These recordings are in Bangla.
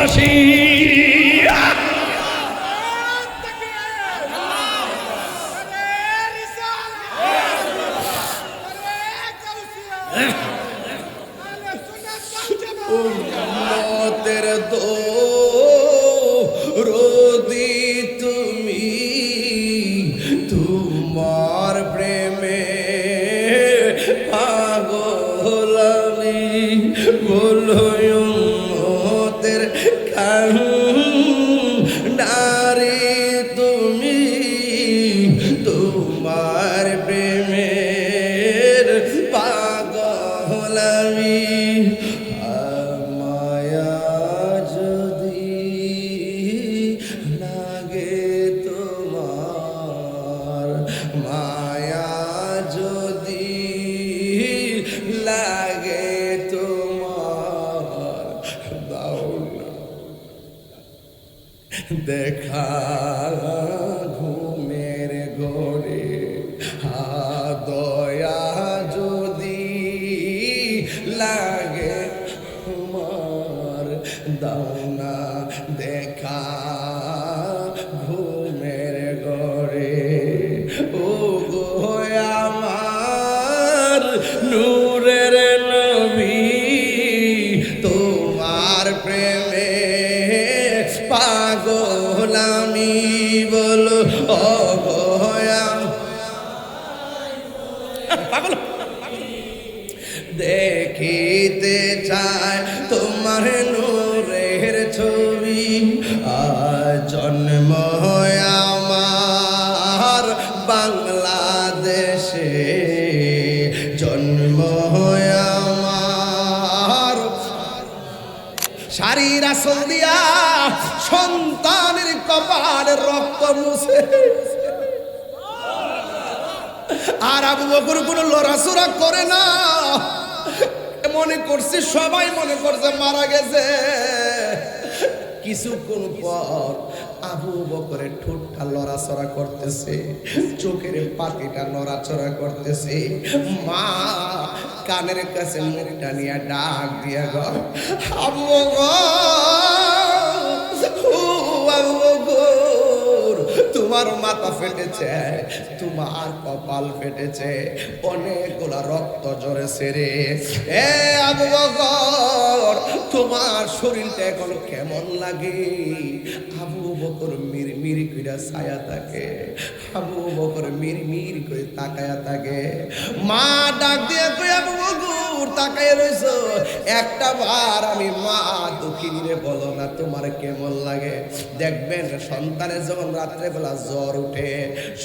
বাসী উম্মতের দরদি তুমি, তোমার প্রেমে পাগল আমি, বলো উম্মতের কান্ডারি তুমি, তোমার প্রেমের পাগল আমি। মায়া যদি লাগে তোমার, মায়া যদি লাগে তোমার, দাও না দেখা ঘুমের ঘরে, দয়া যদি লাগে তোমার, দাও না দেখা ঘুমের ঘরে। ও গো আমার নূরের নবী, তোমার প্রেমে পাগল আমি, বলো ও গো পাগল। দেখিতে চায় তোমার নূরের ছবি, জন্ম আমার বাংলাদেশে, জন্ম আমার শাড়ির আসল দিয়া সন্তানের কপালের রক্ত মুছে। আর আবু বকর কোনো লড়াচড়া করে না, মনে করছে সবাই মনে করছে মারা গেছে। কিছুক্ষণ পর আবু বকরের ঠোঁটটা লড়াচড়া করতেছে, চোখের পাতিটা নড়াচড়া করতেছে। মা কানের কাছে মুখটা নিয়ে ডাক দিয়া গো, আবু বকর, তোমার মাথা ফেটেছে, তোমার কপাল ফেটেছে, অনেকগুলা রক্ত ঝরেছে রে। এ আবু বকর, তোমার শরীরটা এখন কেমন লাগে? আবু বকর মিরমির কইরা ছায়া থাকে, আবু বকর মিরমির করে তাকায়া থাকে। মা ডাক দিয়ে কই, আবু বকর তাকায় রইছো, একটা বার আমি মা দুঃখিনী রে বলো না তোমার কেমন লাগে? দেখবেন সন্তানের যখন রাত্রে বেলা জ্বর উঠে,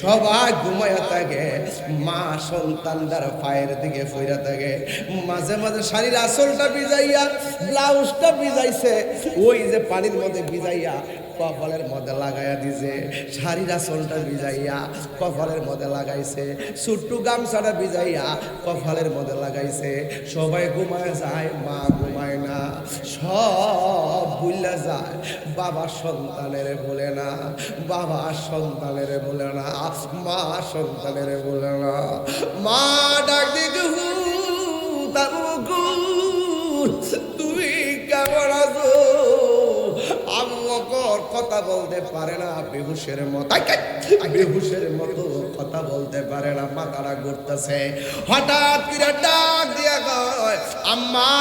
সবাই ঘুমায়া থাকে, মা সন্তানটার পায়ের দিকে ফইরা থাকে। মাঝে মাঝে শাড়ির আসলটা ভিজাইয়া, ব্লাউজটা ভিজাইছে, ওই যে পানির মধ্যে ভিজাইয়া কপালের মধ্যে লাগাইয়া দিছে, শাড়ির আসলটা ভিজাইয়া কপালের মধ্যে লাগাইছে, ছোট্ট গামছাটা ভিজাইয়া কপালের মধ্যে লাগাইছে। সবাই ঘুমায় যায়, মা ঘুমায় না, সব ভুলে যায়। বাবা সন্তানের বলে না, বাবা সন্তানের বলে না, মা সন্তানের বলে না। মা ডাক দিকে, তুমি কেমন আছো? আবু বকর কথা বলতে পারে না, বেহুশের মতো, বেহুশের মতো কথা বলতে পারে না, মাথাটা ঘুরতেছে। হঠাৎ করে ডাক দিয়া কয়, আম্মা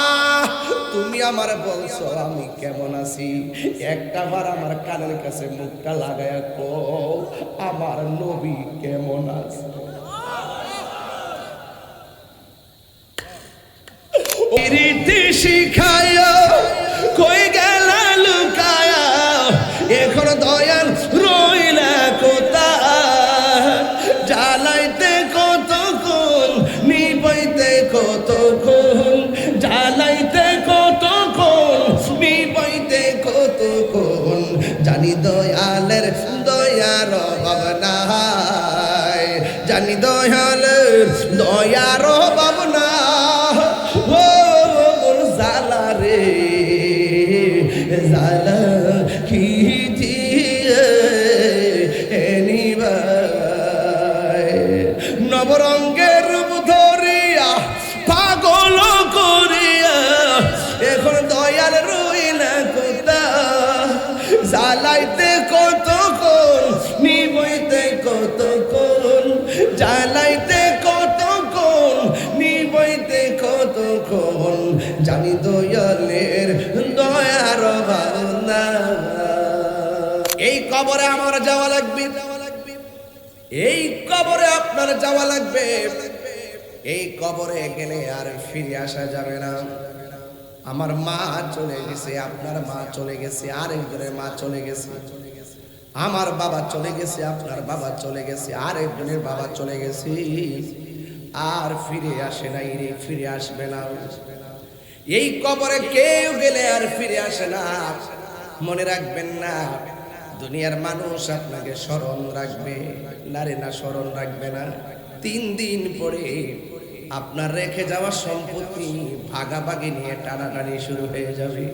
তুমি আমার বলছো আমি কেমন আছি, একটা বার আমার কানের কাছে মুখটা লাগায়া কও আমার নবী কেমন আছে। রীতি শিখায় কই গেল লুকায়, এখন দয়াল রইলা কোথায়? জ্বালাইতে কতক্ষণ, নিবাইতে কতক্ষণ, জ্বালাইতে কতক্ষণ, নিবাইতে কতক্ষণ, জানি দয়ালের দয়ার অভাব নাই, জানি দয়ালের দয়ার অভাব নাই। জালা কি দিয়ে নবরঙ্গের রূপ ধরিয়া পাগল করিয়া, এখন দয়াল রইলা কোথায়? কতক্ষণ, জ্বালাইতে কতক্ষণ, নিবইতে কতক্ষণ, জানি দয়ালের দয়ার ভাবনা। এই কবরে আমার যাওয়া লাগবে, এই কবরে আপনার যাওয়া লাগবে। এই কবরে গেলে আর ফিরে আসা যাবে না। আমার মা চলে গেছে, আপনার মা চলে গেছে, আরেকজনের মা চলে গেছে। আমার বাবা চলে গেছে, আপনার বাবা চলে গেছে, আরেকজনের বাবা চলে গেছে। আর ফিরে আসে নাই রে, ফিরে আসবে না। এই কবরে কেউ গেলে আর ফিরে আসে না। মনে রাখবেন না, দুনিয়ার মানুষ আপনাকে স্মরণ রাখবে না রে, না স্মরণ রাখবে না। 3 দিন পরে আপনার রেখে যাওয়া সম্পত্তি ভাগাভাগি নিয়ে টানাটানি শুরু হয়ে যাবে।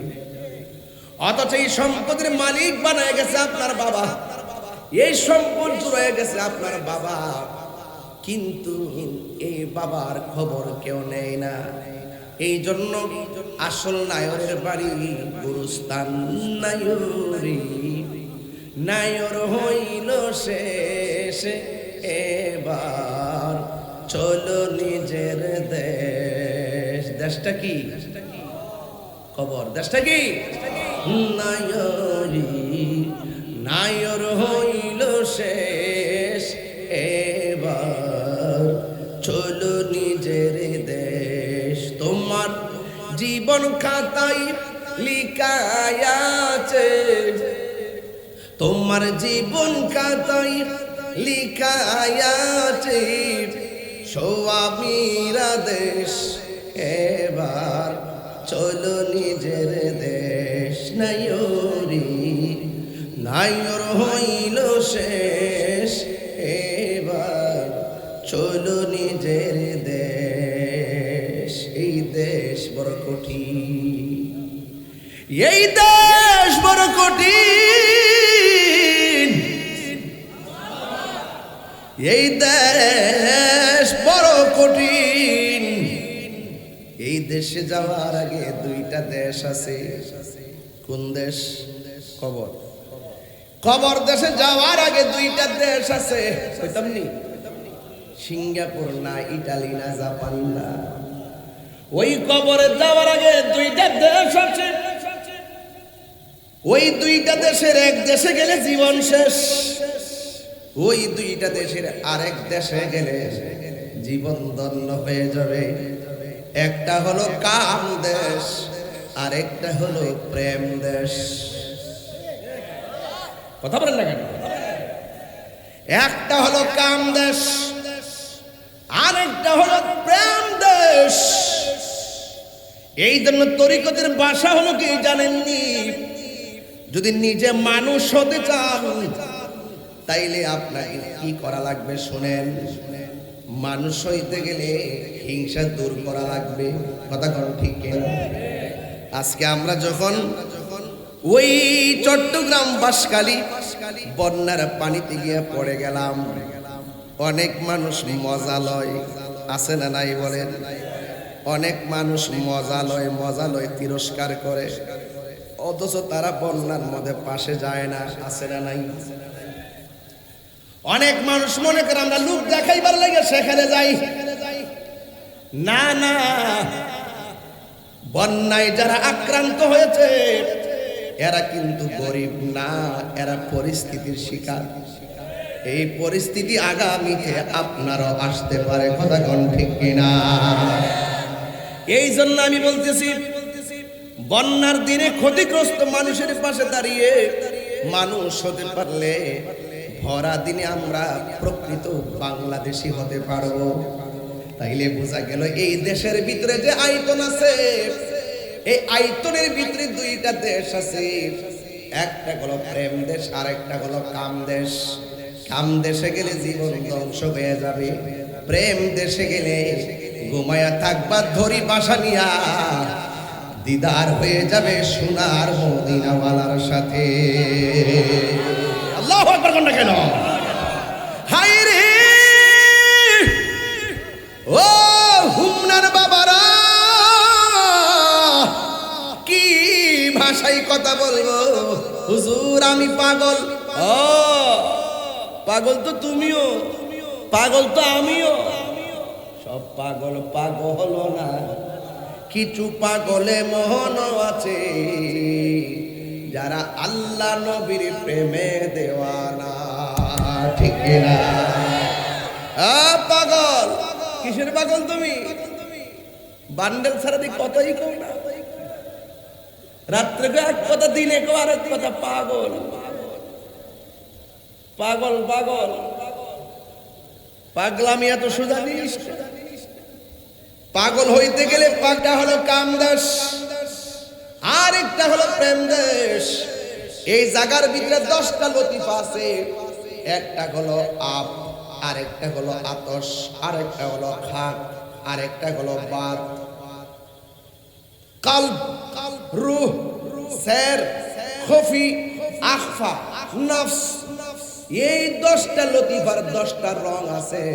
অথচ এই সম্পত্তির মালিক বানায় গেছে আপনার বাবা, এই সম্পদ জুড়ে গেছে আপনার বাবা, কিন্তু এই বাবার খবর কেউ নেয় না। এই জন্য আসল নায়রের বাড়ি গুরুস্থান নায়রি, নায়র হইল শেষ, এবার চলো নিজের দেশ। দেশটা কি? খবর। দেশটা কি? নায়রি, নায়র হইল শেষ, এবার চলো নিজের দেশ। তোমার জীবন খাতায় লিখায় আছে, তোমার জীবন খাতায় লিখায় আছে সোয়ামীরা দেশ, এবার চলো নিজের দেশ। নায়রি, নায়র হইল শেষ, এবার চলো নিজের দেশ। এই দেশ বড় কঠিন, এই দেশ বড় কঠিন, এই দেশ বড় কঠিন। এই দেশে যাওয়ার আগে 2টা দেশ আছে। কোন দেশ? কবর। কবর দেশে যাওয়ার আগে 2টা দেশ আছে। কইতাম নি? সিঙ্গাপুর না, ইটালি না, জাপান না। ওই কবরে যাওয়ার আগে 2টা দেশ আছে। ওই 2টা দেশের এক দেশে গেলে জীবন শেষ, ওই 2টা দেশের আরেক দেশে গেলে জীবন ধন্য হয়ে যাবে। একটা হলো কাম দেশ, আরেকটা হলো প্রেম দেশ। কথা বলেন না কেন? একটা হলো কাম দেশ, আরেকটা হলো প্রেম দেশ। এই জন্য তরিকতের ভাষা হলো কি জানেননি? যদি নিজে মানুষ হতে চান তাইলে আপনাকে কি করা লাগবে শুনেন। মানুষ হইতে গেলে হিংসা দূর করা লাগবে। কথা কোন ঠিক কিনা? আজকে আমরা যখন ওই চট্টগ্রাম বাঁশখালী বন্যার পানিতে গিয়ে পড়ে গেলাম, অনেক মানুষ মজা লয়, আছে না নাই বলেন? অনেক মানুষ মজা লয় তিরস্কার করে, অথচ তারা বন্যার মধ্যে পাশে যায় না, আছে না নাই? অনেক মানুষ মনে করে আমরা লোক দেখাইবার লাগে সেখানে যাই। না না, বন্যায় যারা আক্রান্ত হয়েছে এরা কিন্তু গরিব না, এরা পরিস্থিতির শিকার। এই পরিস্থিতি আগামীতে আপনারও আসতে পারে। কথা কোন ঠিক কিনা? এই জন্য আমি বলতেছি, বন্যার দিনে ক্ষতিগ্রস্ত মানুষের পাশে দাঁড়িয়ে মানুষ হতে পারলে ভরা দিনে আমরা প্রকৃত বাংলাদেশী হতে পারবো। তাইলে বোঝা গেল এই দেশের ভিতরে যে আয়তন আছে, এই আয়তনের ভিতরে 2টা দেশ আছে। একটা হলো প্রেম দেশ, আর একটা হলো কাম দেশ। কাম দেশে গেলে জীবন ধ্বংস হয়ে যাবে, প্রেম দেশে গেলে ঘুমায়া থাকবা ধরি বাসা নিয়া, দিদার হয়ে যাবে সোনার মদিনাওয়ালার সাথে। আল্লাহু আকবার কোনটা কেন? হাই রে ও হুমনার বাবারা, কি ভাষায় কথা বলবো? হুজুর আমি পাগল। ও পাগল তো তুমিও, পাগল তো আমিও। সব পাগল পাগল না, কিছু পাগলে মহন আছে যারা আল্লাহ নবীর প্রেমে দেওয়ানা। ঠিক না? পাগল কিসের পাগল তুমি? বান্ডেল ছাড়া দিয়ে কতই কও না, রাত্রে এক কথা, দিনে কেউ আরেক কথা। পাগল পাগল পাগল পাগলামি এত সোজা জিনিস। পাগল হইতে গেলে পাগটা হলো কামদেশ, আর একটা হলো প্রেম দেশ। এই জায়গার ভিতরে 10টা লতিফা আছে। একটা হলো আপ, আরেকটা হলো আতশ, আরেকটা হলো খাক, আরেকটা হলো বাত, কলব, রূহ, সের, খফি, আখফা, নফস। এই 10টা লতিফার 10টা রং আছে।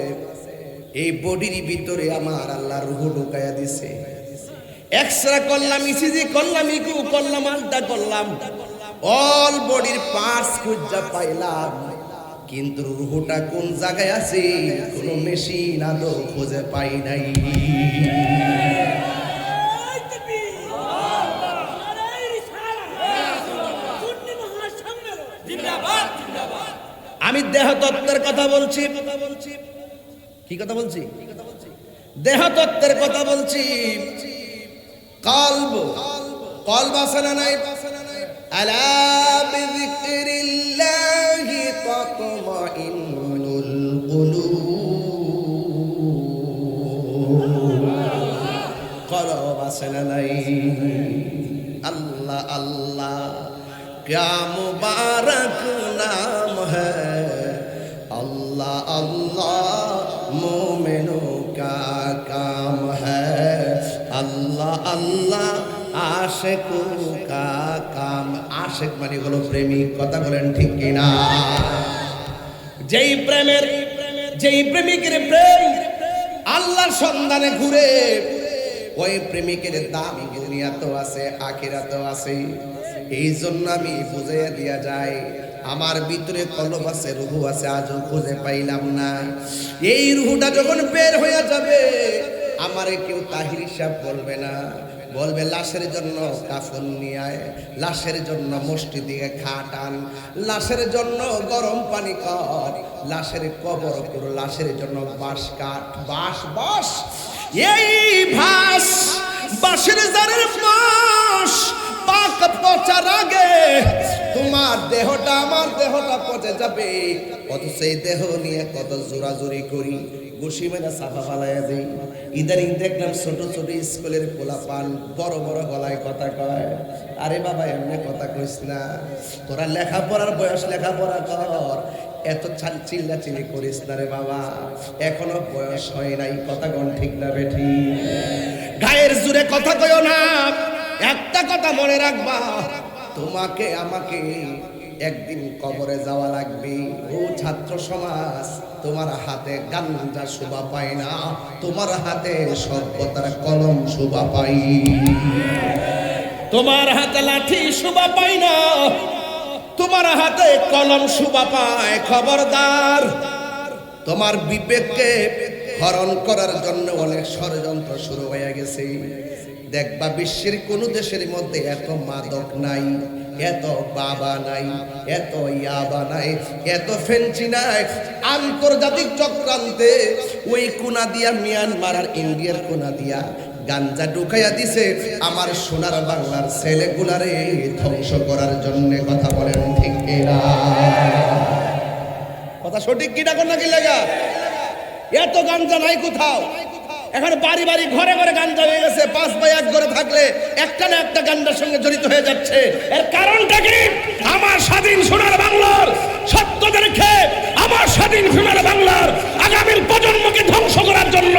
এই বডির ভিতরে আমার আল্লাহ রূহ ঢুকাইয়া দিছে। এক্সরা করলাম, ইসিজি করলাম, ইকু করলাম, আলটা করলাম, অল বডির পার্টস খুঁজা পাইলাম, কিন্তু রূহটা কোন জায়গায় আছে কোন মেশিন আদৌ খুঁজে পাই নাই। আমি দেহ তত্ত্বের কথা বলছি। কি কথা বলছি? দেহ তত্ত্বের কথা বলছি। কলব, কলব আছে না নাই? আলা বিযিকরিল্লাহি তাতমাইন্নুল কুলুব। কলব আছে না নাই? আল্লাহ আল্লাহ क्या मुबारक नाम है, अल्लाह अल्लाह मोमिनों का काम है, अल्लाह अल्लाह आशिकों का काम। आशिक माने হলো প্রেমিক। কথা বলেন ঠিক কি না? যেই প্রেমিকের প্রেম আল্লাহর সন্ধানে ঘুরে, ওই প্রেমিকের দাম দুনিয়াতেও আছে, আখিরাতেও আছে। এই জন্য আমি বুঝাইয়া দিয়া যাই, আমার ভিতরে কলব আছে, রূহ আছে, আজও খুঁজে পাইলাম না। এই রূহটা যখন বের হয়ে যাবে, আমারে কেউ তাহির সাহেব বলবে না, বলবে লাশের জন্য কাফন নিয়ে আয়, লাশের জন্য মসজিদে খাট আন, লাশের জন্য গরম পানি কর, লাশের কবর কর, লাশের জন্য বাঁশ কাঠ, বাঁশ বাঁশ। এই ভাস বাঁশের জারের বাঁশ পাক পচার আগে তোমার দেহটা, আমার দেহটা পচে যাবে। কত সেই দেহ নিয়ে কত জোরাজুরি করি, ঘুষি মেরে সাফা ফালাইয়া দিই। ইদানিং দেখলাম ছোট ছোট স্কুলের পোলাপান বড় বড় গলায় কথা কয়। আরে বাবা এমনি কথা কইস না, তোরা লেখাপড়ার বয়স, লেখাপড়া কর, এত চিল্লাচিল্লি করিস না রে বাবা, এখনো বয়স হয় নাই। কথা কোন ঠিক না বেঠি? গায়ের জোরে কথা কইও না। একটা কথা মনে রাখবা, তোমাকে আমাকে একদিন কবরে যাওয়া লাগবে। ও ছাত্র সমাজ, তোমার হাতে গাঞ্জা শোভা পায় না, তোমার হাতে সভ্যতার কলম শোভা পাই। তোমার হাতে লাঠি শোভা পাই না, তোমার হাতে কলম শোভা পায়। খবরদার, তোমার বিবেককে হরণ করার জন্য অনেক ষড়যন্ত্র শুরু হয়ে গেছে। দেখবা বিশ্বের কোন দেশের মধ্যে এত মাদক নাই, এত বাবা নাই, এত ইয়াবা নাই, এত ফেন্সি নাই। আন্তর্জাতিক চক্রান্তে ওই কোনা দিয়া মিয়ানমার আর ইন্ডিয়ার কোনা দিয়া গাঞ্জা ঢুকাইয়া দিছে আমার সোনার বাংলার ছেলেগুলারে ধ্বংস করার জন্য। কথা বলেন ঠিক কিনা? কথা সঠিক কিনা কোন নাকি লাগা? এত গাঞ্জা নাই কোথাও। এখন বাড়ি বাড়ি ঘরে ঘরে গাঞ্জা হয়ে গেছে। 5 ভাই এক ঘরে থাকলে একটা না একটা গাঞ্জার সঙ্গে জড়িত হয়ে যাচ্ছে। এর কারণটা কি? আমার স্বাধীন সোনার বাংলার সত্যদেরকে, আমার স্বাধীন সোনার বাংলার আগামীর প্রজন্মকে ধ্বংস করার জন্য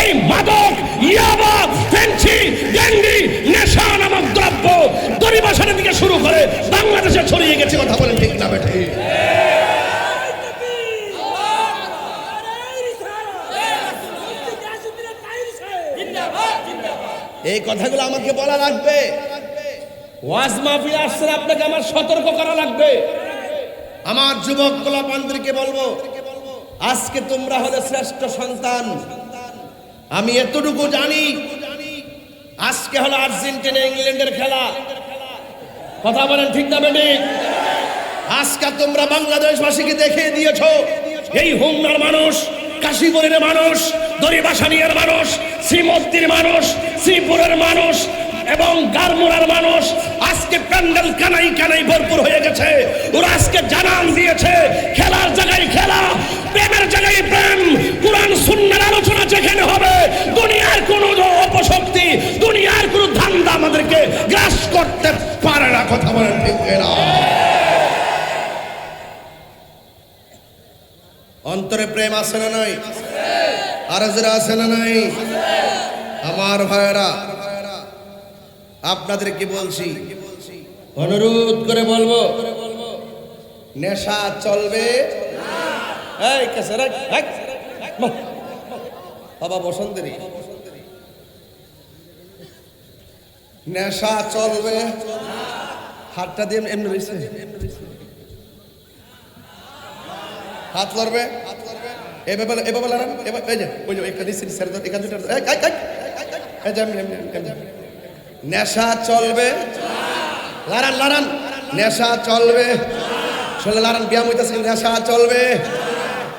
এই মাদক, ইয়াবা, ফেন্সি, গ্যান্ডি, নেশা নামক দ্রব্য দরিবাসের দিকে শুরু করে বাংলাদেশে ছড়িয়ে গেছে। কথা বলেন ঠিক না বেঠি? এই কথাগুলো আমাকে বলা লাগবে। ওয়াজ মাহফিল আসছে, আপনাকে আমার সতর্ক করা লাগবে। আমার যুবক গোলাপানদেরকে বলবো, আজকে তোমরা হলে শ্রেষ্ঠ সন্তান। আমি এতটুকু জানি, আজকে হলো আর্জেন্টিনা ইংল্যান্ডের খেলা। কথা বলেন ঠিক না বেঠিক? আজকে তোমরা বাংলাদেশবাসীকে দেখিয়ে দিয়েছো, এই হোমনার মানুষ, কাশীপুরের মানুষ, দড়িবাসানিয়ার মানুষ, শ্রীমন্দির মানুষ, শ্রীপুরের মানুষ এবং গারমুরার মানুষ আজকে প্যান্ডেল কানাই কানাই ভরপুর হয়ে গেছে। ওরা আজকে জানান দিয়েছে, খেলার জায়গায় খেলা, প্রেমের জায়গায় প্রেম, কোরআন সুন্নাহর আলোচনা যেখানে হবে, দুনিয়ার কোনো অপশক্তি, দুনিয়ার কোনো ধান্দা আমাদেরকে গ্রাস করতে পারে না। কথা বলেন ঠিক না? অন্তরে প্রেম আছে না নাই? আর যারা আছে না নাই? আমার ভাইরা, আপনাদেরকে বলছি, অনুরোধ করে বলবো, নেশা চলবে এই কেসে রাখ বাবা বসন্তেরই, নেশা চলবে। হাতটা দিয়ে এমনি রয়েছে, হাত লড়বে, এভাবে এভাবে লড়ান, এই যে ওই যে একটা দিচ্ছি স্যার, এখানে নেশা চলবে, লড়ান লড়ান, নেশা চলবে, শরীরে লড়ান, ব্যায়াম হইতেছে, নেশা চলবে।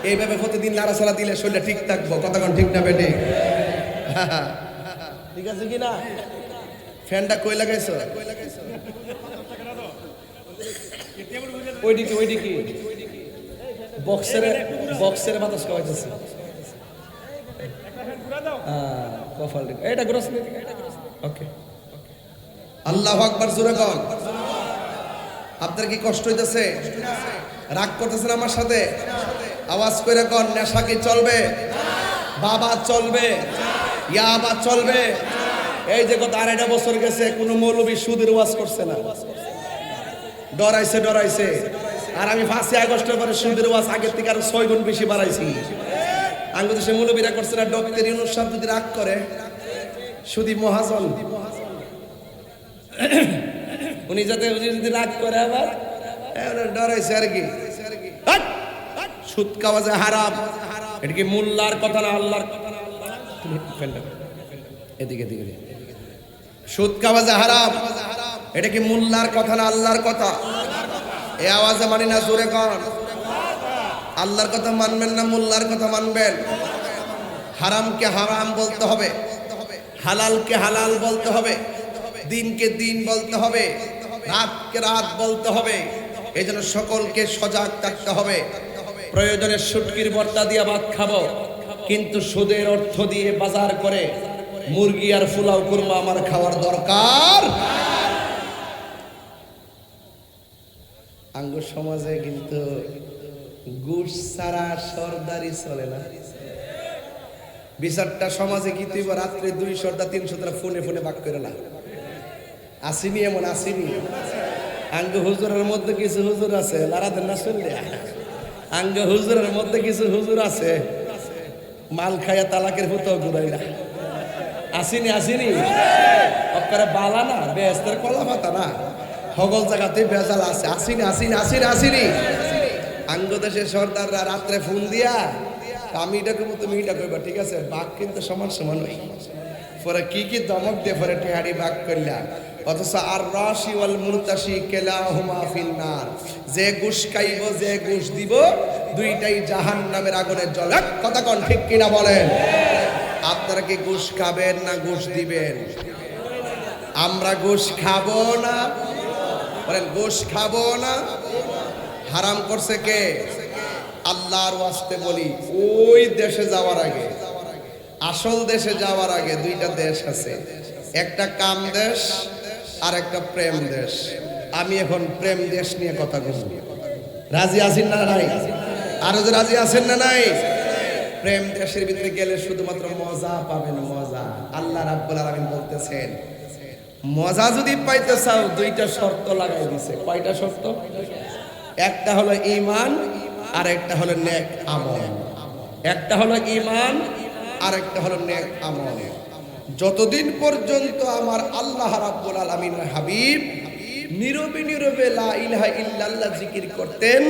এইভাবে প্রতিদিন নাড়াচাড়া দিলে শরীরে ঠিক থাকবো। কতক্ষণ ঠিক না বেটি? ঠিক আছে কি না? ফ্যানটা কই লাগাইছো? ওইদিকে ওইদিকে বক্সের বাতাস খাওয়াইতেছে। কফাল এটা গ্রস ওকে। আল্লাহু আকবার, জোরে কন। আপনার কি কষ্ট হইতেছে? রাগ করতেছেন আমার সাথে? আওয়াজ করে কন, নেশা কি চলবে? বাবা চলবে, ইয়াবা চলবে। এই যে গত 2.5 বছর গেছে, কোন মৌলবী সুদের ওয়াজ করছে না, ডরাইছে। আর আমি 5 আগস্টের পরে সুদের ওয়াজ আগের থেকে আরো 6 গুণ বেশি বাড়াইছি। আঙ্গুদেশে মৌলবীরা করছে না, ডক্টর ইউনূস সাহেব যদি রাগ করে, সুদী মহাজন উনি যদি রাগ করে আবার ডরাইছে আর কি। সুদ খাওয়া যে হারাম, এটা কি মোল্লার কথা না আল্লাহর কথা? এদিকে সুদ খাওয়া যে হারাম, এটা কি মোল্লার কথা না আল্লাহর কথা? এই আওয়াজে মানি না, জোরে কর। আল্লাহর কথা মানবেন না মোল্লার কথা মানবেন? হারামকে হারাম বলতে হবে, হালালকে হালাল বলতে হবে, দিনকে দিন বলতে হবে, রাতকে রাত বলতে হবে। এই জন্য সকলকে সজাগ থাকতে হবে। প্রয়োজনে শুটকির ভর্তা দিয়ে ভাত খাবো, কিন্তু সুদের অর্থ দিয়ে বাজার করে মুরগি আর পোলাও কুরমা আমার খাওয়ার দরকার। আঙ্গ সমাজে কিন্তু ঘুষ ছাড়া সরদারি চলে না। বিচারটা সমাজে কি তুই রাত্রে 2 সর্দার 3 সর্দার ফোনে ভাগ করে না আসিনি, এমন আসিনি। আঙ্গ হুজুরের মধ্যে কিছু হুজুর আছে, লারাদের না শুনলে, আঙ্গ হুজুরের মধ্যে কিছু হুজুর আছে মাল খাইয়া তালাকের ভূতও ঘুরাই না। আসিনি অক্কারে বালা না, বেহেস্তের কলা পাতা না, হগল জায়গাতে বেজাল আছে। আসিনি। আঙ্গ দেশের সর্দাররা রাত্রে ফোন দিয়া, আমি এটা করবো তুমি এটা করবা, ঠিক আছে, বাঘ কিন্তু সমান হই। পরে কি দমক দিয়ে পরে টেহারি বাঘ করলা। অথচ আর রাশি ওয়াল মুরতাশি কেলাহুমা ফিন্নার, যে ঘুষ খাইব, যে ঘুষ দিব, দুইটাই জাহান্নামের আগুনে জ্বলে। কথা কোন ঠিক কিনা বলেন? আপনারা কি ঘুষ খাবেন না ঘুষ দিবেন? আমরা ঘুষ খাবো না, বলেন ঘুষ খাবো না। হারাম করছে কে? আল্লাহর ওয়াস্তে বলি, ওই দেশে যাওয়ার আগে, আসল দেশে যাওয়ার আগে 2টা দেশ আছে, একটা কাম দেশ আর একটা প্রেম দেশ। আমি এখন প্রেম দেশ নিয়ে কথা বলবো। রাজি আছেন না নাই? আরো যে রাজি আছেন না নাই? প্রেম দেশের ভিতরে গেলে শুধুমাত্র মজা পাবেন, মজা। আল্লাহ রাব্বুল আলামিন বলতেছেন, মজা যদি পাইতে চাও 2টা শর্ত লাগাই দিছে। কয়টা শর্ত? একটা হলো ঈমান আর একটা হলো নেক আমল। একটা হলো ঈমান আর একটা হলো নেক আমল। যতদিন পর্যন্ত আমার আল্লাহ রাব্বুল আলামিনের হাবিব নীরবে নীরবে লা ইলাহা ইল্লাল্লাহ জিকির করতেন,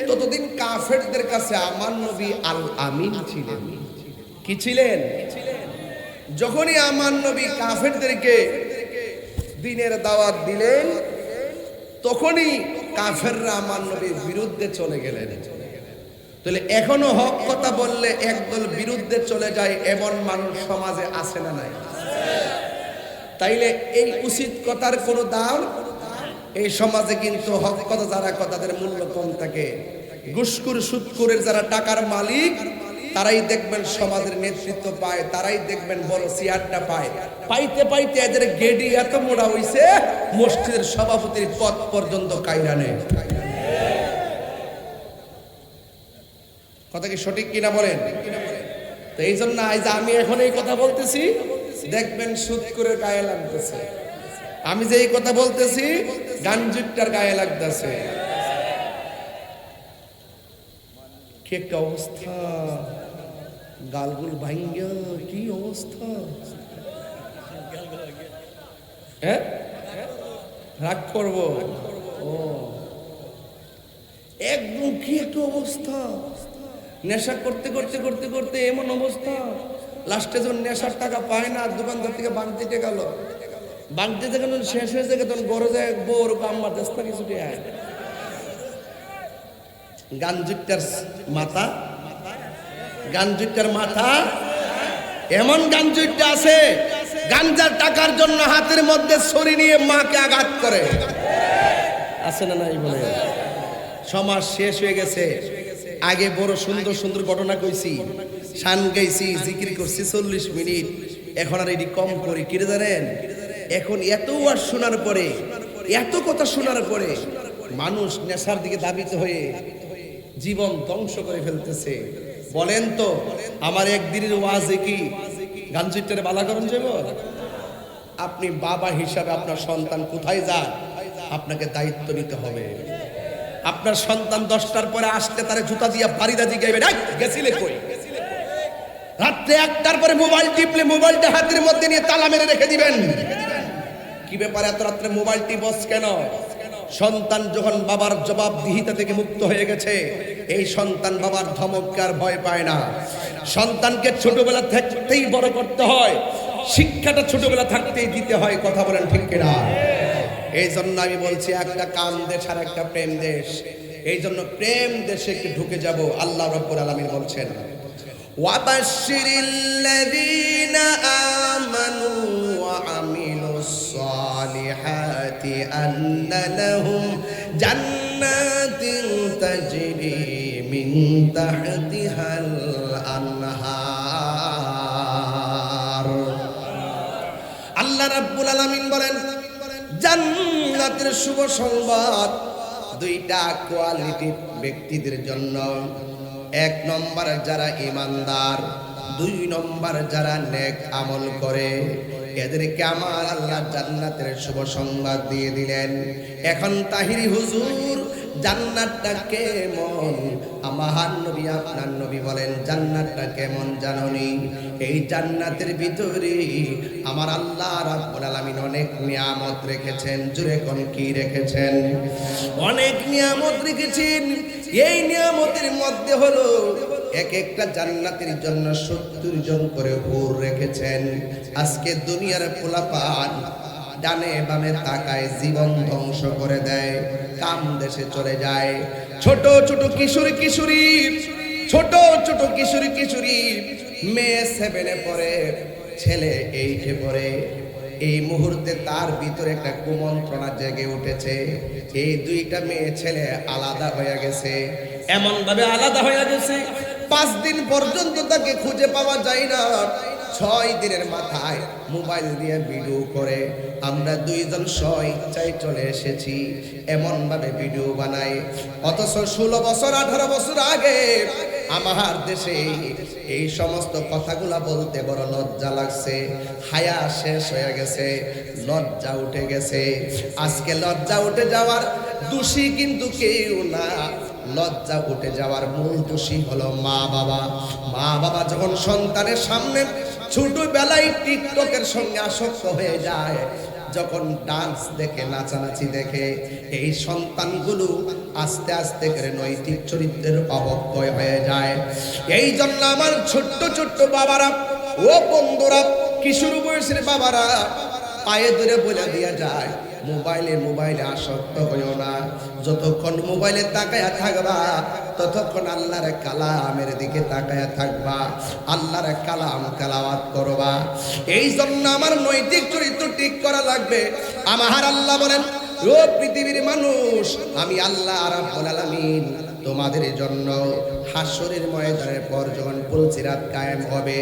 ততদিন কাফেরদের কাছে আমার নবী আল আমিন ছিলেন। কি ছিলেন? যখনই আমার নবী কাফেরদেরকে দ্বীনের দাওয়াত দিলেন, তখনই কাফেররা আমার নবীর বিরুদ্ধে চলে গেলেন। তাহলে এখনো হক কথা বললে একদল বিরুদ্ধে চলে যায়, এমন মানুষ সমাজে আছে না নাই? তাইলে এই উচিত কথার কোনো দাম এই সমাজে কিন্তু হক কথা যারা কথা তাদের মূল্য কম থাকে। ঘুষখোর সুদখোরের যারা টাকার মালিক তারাই দেখবেন সমাজের নেতৃত্ব পায়, তারাই দেখবেন বড় চেয়ারটা পায়। পাইতে পাইতে এদের গেডি এত মোড়া হইছে মসজিদের সভাপতির পদ পর্যন্ত কায়রা নেই। কথা কি সঠিক কিনা বলেন? তো এই জন্য আজ আমি এখন এই কথা বলতেছি, দেখবেন সুদখোরের গায়ে লাগতেছে। আমি যে এই কথা বলতেছি গাঞ্জুকটার গায়ে লাগতেছে। কি একটা অবস্থা, গালগুল ভাঙ্গা কি অবস্থা, হ্যাঁ রাগ করবো ও একদম কি একটা অবস্থা। নেশা করতে করতে করতে করতে এমন অবস্থা, লাস্টে যখন নেশার টাকা পায় না দোকানদার থেকে বাংতিতে গেল, বাংতিতে গেল শেষ হয়ে যায়, তখন গড়ে যায় বউর আম্মা দেশটা কিছু দেয়। গাঞ্জুকটার মাথা, গাঞ্জুকটার মাথা এমন গাঞ্জুকটা আছে গাঞ্জার টাকার জন্য হাতের মধ্যে ছুরি নিয়ে মাকে আঘাত করে। আছে না নাই বলে? সমাজ শেষ হয়ে গেছে। আগে বড় সুন্দর সুন্দর ঘটনা কইছি, শান গাইছি, জিকির করছি 40 মিনিট, এখন আর এটি কম করি। কি জানেন, এখন এত ওয়াজ শোনার পরে, এত কথা শোনার পরে মানুষ নেশার দিকে ধাবিত হয়ে জীবন ধ্বংস করে ফেলতেছে। বলেন তো আমার একদিনের ওয়াজে কি গাঞ্জুকটারে বালা করুন যাব? আপনি বাবা হিসাবে আপনার সন্তান কোথায় যায় আপনাকে দায়িত্ব নিতে হবে। আপনার সন্তান 10টার পরে আসলে তারে জুতা দিয়া বাড়িদা জিগাইবে গেছিলে কই। রাত্রে 1টার পরে মোবাইল টিপলে মোবাইলটা হাতের মধ্যে নিয়ে তালা মেরে রেখে দিবেন। কি ব্যাপার এত রাত্রে মোবাইল টিপস কেন? সন্তান যখন বাবার জবাবদিহিতা থেকে মুক্ত হয়ে গেছে, এই সন্তান বাবার ধমককে আর ভয় পায় না। সন্তানকে ছোটবেলা থাকতেই বড় করতে হয়, শিক্ষাটা ছোটবেলা থাকতেই দিতে হয়। কথা বলেন ঠিক কিনা? এই জন্য আমি বলছি একটা কাম দেশ আর একটা প্রেম দেশ। এই জন্য প্রেম দেশে একটু ঢুকে যাব। আল্লাহ রাব্বুল আলামিন বলছেন ওয়াবাশশিরিল্লাযীনা আমানু ওয়া আমিলুস সালিহাতি আন্না লাহুম জান্নাতিন তাজরি মিন তাহতিহাল আনহার। আল্লাহ রাব্বুল আলামিন বলেন জান্নাতের শুভ সংবাদ দুইটা কোয়ালিটির ব্যক্তিদের জন্য। 1 নম্বর যারা ঈমানদার, 2 নম্বর যারা নেক আমল করে, এদেরকে আমার আল্লাহ জান্নাতের শুভ সংবাদ দিয়ে দিলেন। এখন তাহিরি হুজুর জান্নাতটা কেমন? আমার নবী আপনার নবী বলেন জান্নাতটা কেমন জানোনি? এই জান্নাতের ভিতরে আমার আল্লাহ রাব্বুল আলামিন অনেক নিয়ামত রেখেছেন। জোরে কোন কি রেখেছেন? অনেক নিয়ামত রেখেছেন। এই নিয়ামতের মধ্যে হলো এক একটা জান্নাতের জন্য 70 জন করে হুর রেখেছেন। আজকে দুনিয়ার পোলাপান ডানে বামে তাকায় জীবন ধ্বংস করে দেয়, কাম দেশে চলে যায়। ছোট ছোট কিশোরী কিশোরী, ছোট ছোট কিশোরী কিশোরী, মেয়ে 7-এ পড়ে, ছেলে 8-এ পড়ে। এই মুহূর্তে তার ভিতরে একটা কুমন্ত্রণা জেগে উঠেছে। এই দুইটা মেয়ে ছেলে আলাদা হয়ে গেছে, এমন ভাবে আলাদা হয়ে গেছে 5 দিন পর্যন্ত তাকে খুঁজে পাওয়া যায় না। 6 দিনের মাথায় মোবাইল দিয়ে ভিডিও করে আমরা 2 জন ইচ্ছায় চলে এসেছি, এমন ভাবে ভিডিও বানায়। অথচ 16 বছর 18 বছর আগে আমার দেশে এই সমস্ত কথাগুলা বলতে বড় লজ্জা লাগছে। হায়া শেষ হয়ে গেছে, লজ্জা উঠে গেছে। আজকে লজ্জা উঠে যাওয়ার দোষী কিন্তু কেউ না, লজ্জা উঠে যাওয়ার মূল দোষী হলো মা বাবা। মা বাবা যখন সন্তানের সামনে ছোটবেলায় টিকটকের সঙ্গে আসক্ত হয়ে যায়, যখন ডান্স দেখে, নাচানাচি দেখে, এই সন্তানগুলো আস্তে আস্তে করে নৈতিক চরিত্রের অবক্ষয় হয়ে যায়। এই জন্য আমার ছোট্ট ছোট্ট বাবারা, ও বন্ধুরা, কিশোর বয়সের বাবারা, পায়ে ধরে বলে দিয়া যায়, মোবাইলে আসক্ত হইও না। যতক্ষণ মোবাইলে তাকায়া থাকবা ততক্ষণ আল্লাহর কালামের দিকে তাকায়া থাকবা, আল্লাহর কালাম তেলাওয়াত করবা। এই জন্য আমার নৈতিক চরিত্র ঠিক করা লাগবে। আমার আল্লাহ বলেন, ও পৃথিবীর মানুষ, আমি আল্লাহ রাব্বুল আলামিন তোমাদের জন্য হাসরের ময়দানের পর যখন পুলসিরাত কায়েম হবে,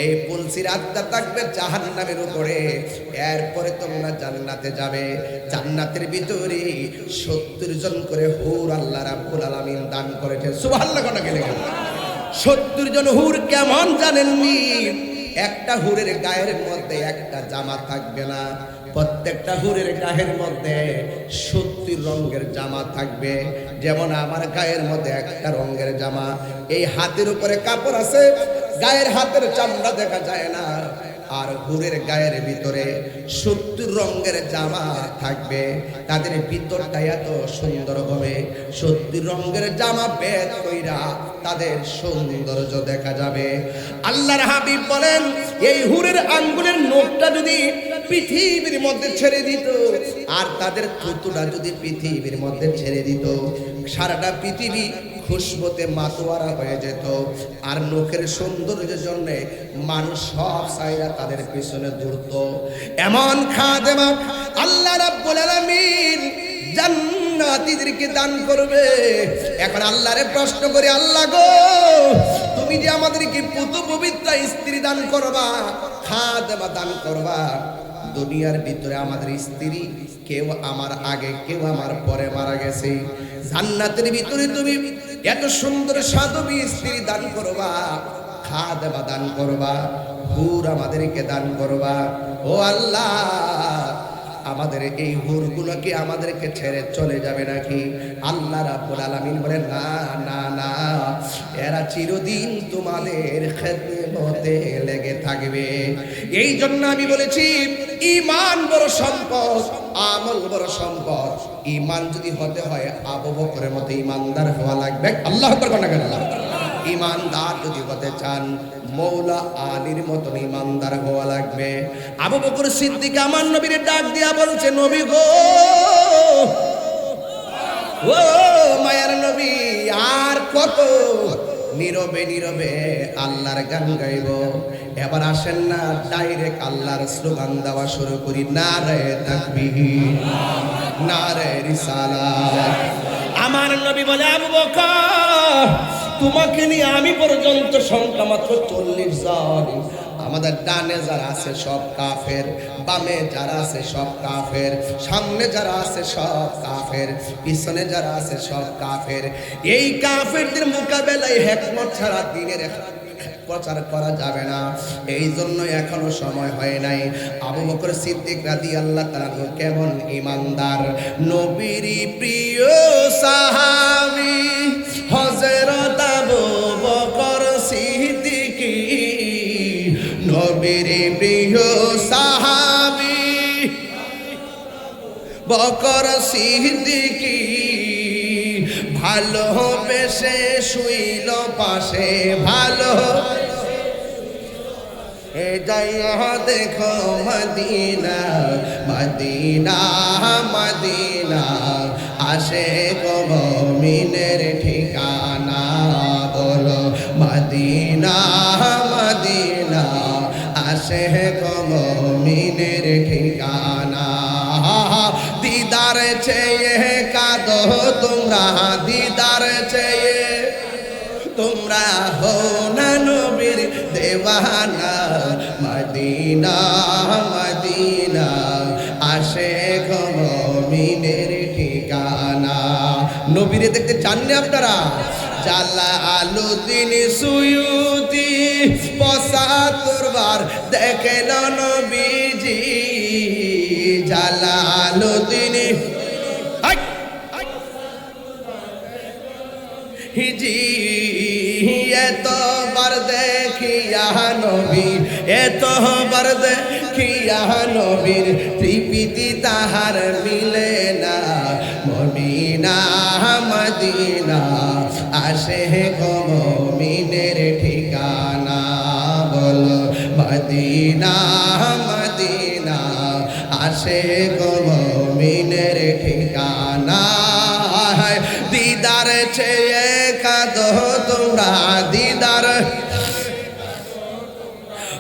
এই পুলসিরাতটা থাকবে জাহান্নামের উপরে। এরপরে তোমরা জান্নাতে যাবে। জান্নাতের ভিতরে 70 জন করে হুর আল্লাহ রাব্বুল আলামিন দান করেছেন। সুবহানাল্লাহ। কোন গেলে 70 জন হুর কেমন জানেননি? একটা হুরের গায়ের মধ্যে একটা জামা থাকবে না, প্রত্যেকটা হুরের গায়ের মধ্যে 70 রঙের জামা থাকবে। যেমন আমার গায়ের মধ্যে একটা রঙের জামা, এই হাতের উপরে কাপড় আছে, গায়ের হাতের চামড়া দেখা যায় না। আর হুরের গায়ের ভিতরে 70 রঙের জামা থাকবে, তাদের ভিতরটা এত সুন্দর হবে। 70 রঙের জামা বের কইরা তাদের সৌন্দর্য দেখা যাবে। আল্লাহর হাবিব বলেন, এই হুরের আঙ্গুলের নখটা যদি পৃথিবীর মধ্যে ছেড়ে দিত, আর তাদের থুতুটা যদি পৃথিবীর মধ্যে ছেড়ে দিত, সারাটা পৃথিবী খুশবুতে মাতোয়ারা হয়ে যেত। আর নখের সৌন্দর্যের জন্য মানুষ সব চাইরা তাদের পিছনে দৌড়ত। এমন খাদেমা আল্লাহ রাব্বুল আলামিন জান্নাতীদেরকে দান করবে। এখন আল্লাহরে প্রশ্ন করে, আল্লাহ গো, তুমি যে আমাদেরকে পুত পবিত্র স্ত্রী দান করবা, খাদেমা দান করবা, দুনিয়ার ভিতরে আমাদের স্ত্রী কেউ আমার আগে কেউ আমার পরে মারা গেছে, জান্নাতের ভিতরে তুমি এত সুন্দর সাধবী স্ত্রী দান করবা, খাদেমা দান করবা, হুর আমাদেরকে দান করবা। ও আল্লাহ, আমাদের এই হুরগুলোকে আমাদেরকে ছেড়ে চলে যাবে নাকি? আল্লাহ রাব্বুল আলামিন বলেন, না না না, এরা চিরদিন তোমাদের খেদমতে লেগে থাকবে। এই জন্য আমি বলেছি, ঈমান বড় সম্পদ, আমল বড় সম্পদ। ঈমান যদি হতে হয় আবু বকরের মতো ঈমানদার হওয়া লাগবে। আল্লাহু আকবার। ঈমানদার যদি হতে চান মৌলা আলীর মতন ঈমানদার হওয়া লাগবে। আবু বকর সিদ্দিক আমার নবীর ডাক দিয়া বলছে, নবী গো, ও মায়ার নবী, আর কত নীরবে নীরবে আল্লাহর গান গাইব? এবার আসেন না, ডাইরেক্ট আল্লাহর স্লোগান দেওয়া শুরু করি, নারে তাকবীর, নারে রিসালাত। আমার নবী বলে, আবু বকর, তোমাকে নিয়ে আমি পর্যন্ত সংখ্যা মাত্র 40 জন। আমাদের ডানে যারা আছে সব কাফের, বামে যারা আছে সব কাফের, সামনে যারা আছে সব কাফের, পিছনে যারা আছে সব কাফের। এই কাফেরদের মোকাবেলায় হিকমত ছাড়া দ্বীনের প্রচার করা যাবে না। এই জন্য এখনো সময় হয় নাই। আবু বকর সিদ্দিক রাদিয়াল্লাহু তাআলা কেমন ঈমানদার, নবীর প্রিয় সাহাবী হযরত আবু বকর সিদ্দিক, নবীর প্রিয় সাহাবী বকর সিদ্দিক, ভালোবেসে শুইল পাশে, ভালো এ যাইয়া দেখো মদিনা, মদিনা মদিনা, আসে গো মুমিনের ঠিকানা, বলো মদিনা মদিনা, আসে গো মুমিনের ঠিকানা। দিদার চেয়ে কাঁদো তোমরা, দিদার চেয়ে তোমরা হো না নবীর দেওয়ানা, মদিনা মদিনা, আসে গো মুমিনের ঠিকানা। নবীরে দেখতে চাননি আপনারা? জালালউদ্দিন সুয়ুতি ৭৫ বার দেখল নবীজি, জালালউদ্দিন হিজি এতবার দেখ দেখিয়া নবী, এতবার দেখিয়া নবীর তৃপ্তি তাহার মিলে না। মদিনা মদিনা আসে গো মুমিনের ঠিকানা, বলো মদিনা মদিনা আসে গো মুমিনের ঠিকানা। দিদার চেয়ে কাঁদো তোমরা, দিদার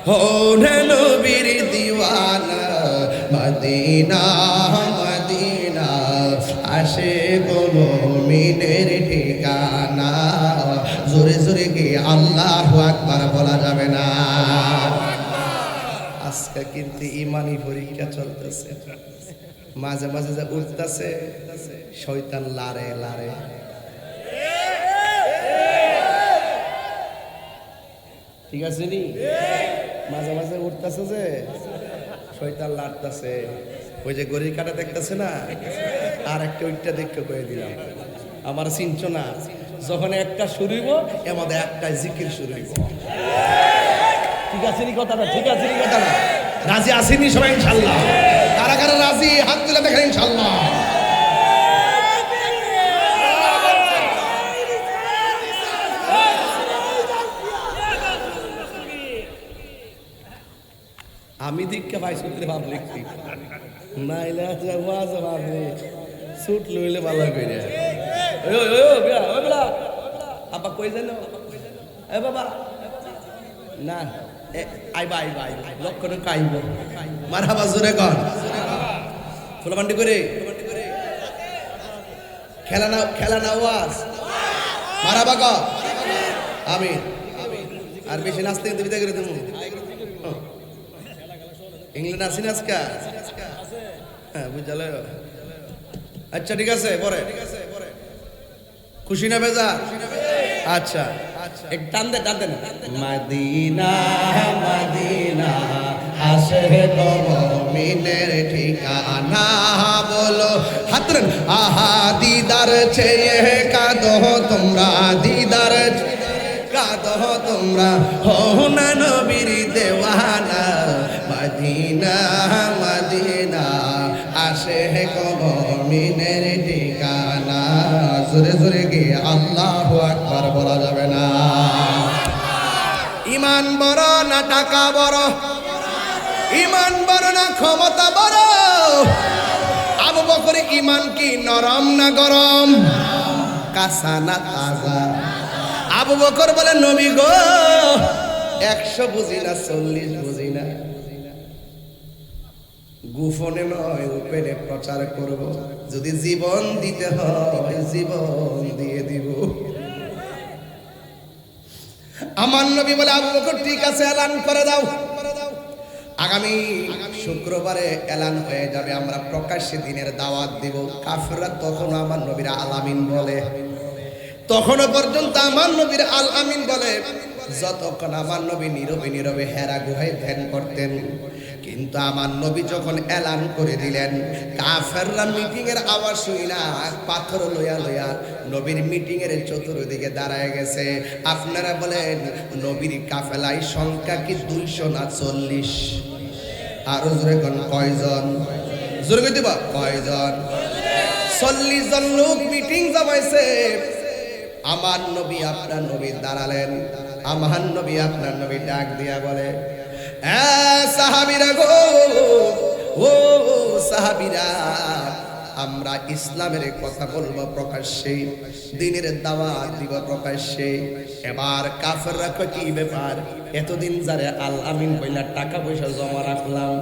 হোনে নবীর দিওয়ানা। মদিনা মদিনা আসে গো মুমিনের ঠিকানা। জোরে জোরে কি আল্লাহু আকবার বলা যাবে না? আজকে কিন্তু ইমানি পরীক্ষা চলতেছে, মাঝে মাঝে যা উঠতেছে শয়তান লারে লারে। ঠিক আছে নি? মাঝে মাঝে উঠতেছে যে শয়তান লাড়তেছে। ওই যে গড়ির কাটা দেখতেছে না, আর একটা ওইটা দেখতে কয়ে দিলাম আমার চিনছ না। যখন একটা শুরু হইব এমদের একটা জিকির শুরু হইব। ঠিক আছে নি কথাটা? ঠিক আছে নি কথাটা? রাজি আসেনি সবাই ইনশাল্লাহ? কারা কারা রাজি হাত তুলে দেখেন ইনশাল্লাহ? আমি দীক্ষা ভাই সূত্রে ভাব লিখছি নাইলে ভাবে সুট লইলে ভালো করে। আব্বা কই জানো? এ বাবা না আইবা আইবা আইবা লক্ষণ কাইব মারহাবা জোরে কর ফুলবান্ডি করে খেলা না ওয়াজ মারহাবা কর। আমি আর বেশি নাচতে কিন্তু বিদায় করে দেবো। ইংল্যান্ড আসি না আজকে? হ্যাঁ বুঝালে। আচ্ছা ঠিক আছে পরে খুশি না বেজা? আচ্ছা এক টান দে টান দে না। মদিনা মদিনা আসে গো মুমিনের ঠিকানা, বলো হাত রে আহা দিদার চেয়ে কাঁদো তোমরা, দিদার কাঁদো তোমরা হো না নবীর দেওয়ানা। মদিনা মদিনা আসে গো মুমিনের ঠিকানা। জোরে জোরে গিয়ে আল্লাহু আকবার বলা যাবে না? ইমান বড় না টাকা বড়? ইমান বড় না ক্ষমতা বড়? আবু বকর ইমান কি নরম না গরম, কাঁচা না তাজা? আবু বকর বলে নবী গো 100 বুঝি না 40 বুঝি না, গোপনে নয় ওপেনে প্রচার করব, যদি জীবন দিতে হয় জীবন দিয়ে দিব। আমার নবী বলে আবু বকর ঠিক আছে এলান করে দাও। আগামী শুক্রবারে এলান হয়ে যাবে, আমরা প্রকাশ্যে দিনের দাওয়াত দিব। কাফেররা তখন আমার নবীর আল আমিন বলে, তখনও পর্যন্ত আমার নবীর আল আমিন বলে। যতক্ষণ আমার নবী নীরবে নীরবে হেরা গুহায় ধ্যান করতেন, কিন্তু আমার নবী যখন এলান করে দিলেন, কাফেররা মিটিং এর আওয়াজ শুই না পাথর লইয়া লইয়া নবীর মিটিং এর চতুর্দিকে দাঁড়ায় গেছে। আপনারা বলেন নবীর কাফেলায় সংখ্যা কি 200 না 40? আরো জোরে কোন কয়জন? জোরে কই দিবা কয়জন? 40 জন লোক মিটিং জমাইছে। আমার নবী আপনার নবী দাঁড়ালেন। আমার নবী আপনার নবী ডাক দিয়া বলে, সাহাবীরা গো, ও সাহাবীরা, আমরা ইসলামের কথা বলবো প্রকাশ্যে, দিনের দাওয়াত দিব প্রকাশ্যে। এবার কাফেররা কয় কি ব্যাপার, এতদিন যারে আল আমিন কইলা টাকা পয়সা জমা রাখলাম,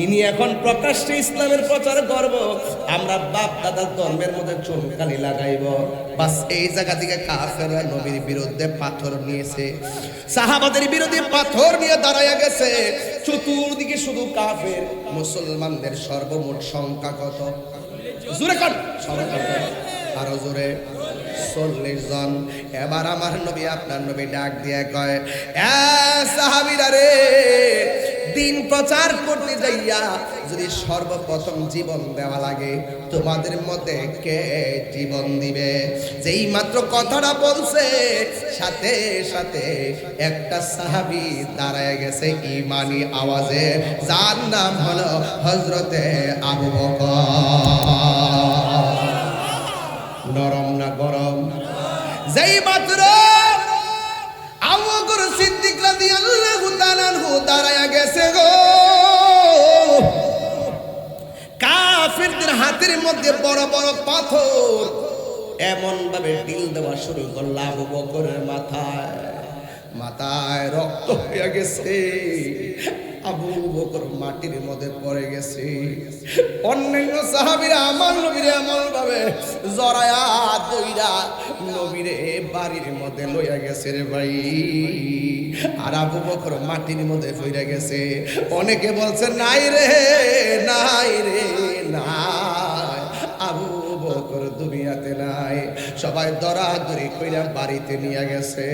ইনি এখন প্রকাশ্যে ইসলামের প্রচার করব, আমরা বাপ দাদার ধর্মের মধ্যে চুনকালি লাগাইব। বাস এই জায়গা থেকে কাফেররা নবীর বিরুদ্ধে পাথর নিয়েছে, সাহাবাদের বিরুদ্ধে পাথর নিয়ে দাঁড়ায় গেছে। চতুর্দিকে শুধু কাফের। মুসলমানদের সর্বমোট সংখ্যা কত? জোরে কর, আরো জোরে। 40 জন। এবার আমার নবী আপনার নবী ডাক দিয়ে কয়, সাহাবীরা রে, দিন প্রচার করতে যাইয়া যদি সর্বপ্রথম জীবন দেওয়া লাগে, তোমাদের মধ্যে কে জীবন দিবে? যেই মাত্র কথাটা বলছে, সাথে সাথে একটা সাহাবী দাঁড়ায় গেছে ঈমানি আওয়াজে, যার নাম হলো হযরতে আবু বকর। নরম না গরম? যেই মাত্র আবু বকর সিদ্দিক রাদিয়াল্লাহু তাআলা দাঁড়ায় গেছে গো, কাফিরদের হাতের মধ্যে বড় বড় পাথর এমন ভাবে ঢিল দেওয়া শুরু করল আবু বকরের মাথায়। মাথায় রক্ত হয়ে গেছে, আবু বকর মাটির মধ্যে পড়ে গেছে। অন্যান্য সাহাবীরা আমার নবীরে এমন ভাবে জড়ায়া দইরা নবীরে বাড়ির মধ্যে লইয়া গেছে রে ভাই। আর আবু বকর মাটির মধ্যে পড়ে গেছে। অনেকে বলছে নাই রে নাই রে নাই, আবু বকর দুনিয়াতে নাই। সবাই দরাদরি কইরা বাড়িতে নিয়ে গেছে।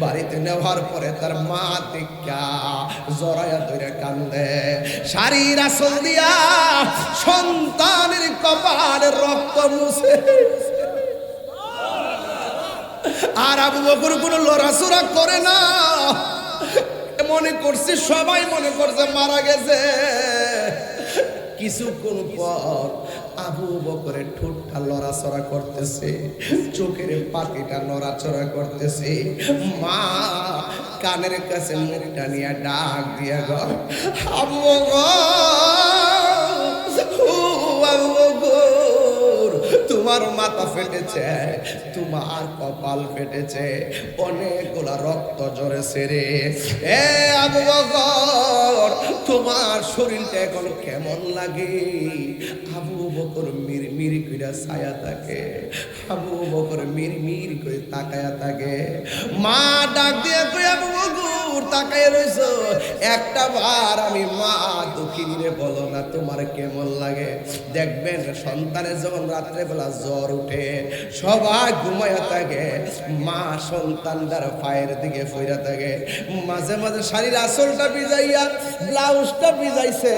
বাড়িতে নেওয়ার পরে তার মা দেখা জড়ায়া ধরে কান্দে, শাড়ির আঁচল দিয়া সন্তানের কপালে রক্ত মুছে। আর আবু বকর কোনো লড়াচড়া করে না, মনে করছে সবাই মনে করছে মারা গেছে। কিছুক্ষণ পর আবু বকরের ঠোঁটটা লড়াচড়া করতেছে, চোখের পাতিটা নড়াচড়া করতেছে। মা কানের কাছে মুখটা নিয়ে ডাক দিয়া গো, আবু বকর, তোমার মাথা ফেটেছে, তোমার কপাল ফেটেছে, অনেকগুলা রক্ত ঝরেছে রে। এ আবু বকর, তোমার শরীরটা এখন কেমন লাগে? আবু বকর মিরমির কইরা ছায়া থাকে, আবু বকর মিরমির করে তাকায়া থাকে। মা ডাক দিয়ে কই, আবু বকর তাকায় রইছো, একটা বার আমি মা দুঃখিনী রে বলো না তোমার কেমন লাগে? দেখবেন সন্তানের যখন রাত্রে বেলা জ্বর উঠে সবাই ঘুমায়া থাকে, মা সন্তানটার পায়ের দিকে ফইরা থাকে। মাঝে মাঝে শাড়ির আঁচলটা ভিজাইয়া, ব্লাউজটা ভিজাইছে,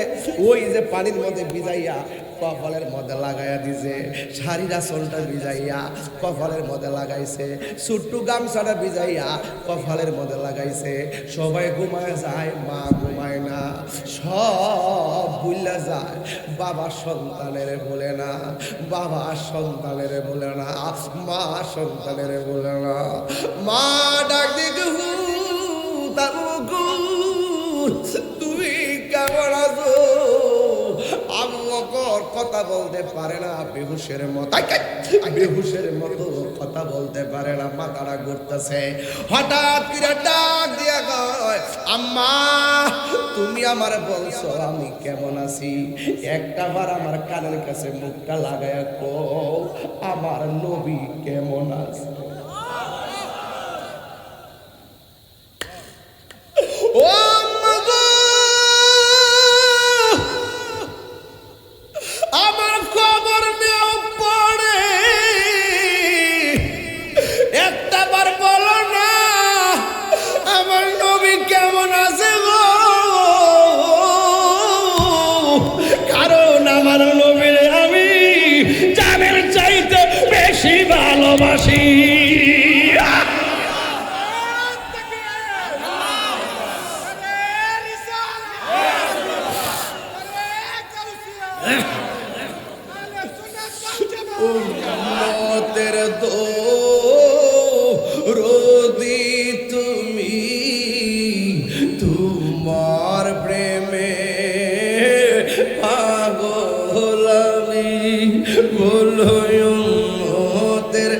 ওই যে পানির মধ্যে ভিজাইয়া কপালের মধ্যে লাগাইয়া দিছে। শাড়ির আঁচলটা ভিজাইয়া কপালের মধ্যে লাগাইছে, ছোট্ট গামছাটা ভিজাইয়া কপালের মধ্যে লাগাইছে। সবাই ঘুমায় যায়, মা ঘুমায় না, সব ভুলে যায়। বাবা সন্তানের বলে না, বাবা সন্তানের বলে না, মা সন্তানের বলে না। মা ডাক দিকে, তুমি কেমন আছো? আবু বকর কথা বলতে পারে না, বেহুশের মতো কথা বলতে পারে না, মাথাটা ঘুরতেছে। হঠাৎ করে ডাক দিয়া কয়, আম্মা তুমি আমার বলছো আমি কেমন আছি? একটা বার আমার কানের কাছে মুখটা লাগায়া কও, আমার নবী কেমন আছে? ও আমার খবর নেও পড়ে, একটা বার বলো না আমার নবী কেমন আছে গো, কারণ আমার নবীরে আমি জানের চাইতে বেশি ভালোবাসি। উম্মতের দরদি তুমি, তোমার প্রেমে পাগল আমি, বলো উম্মতের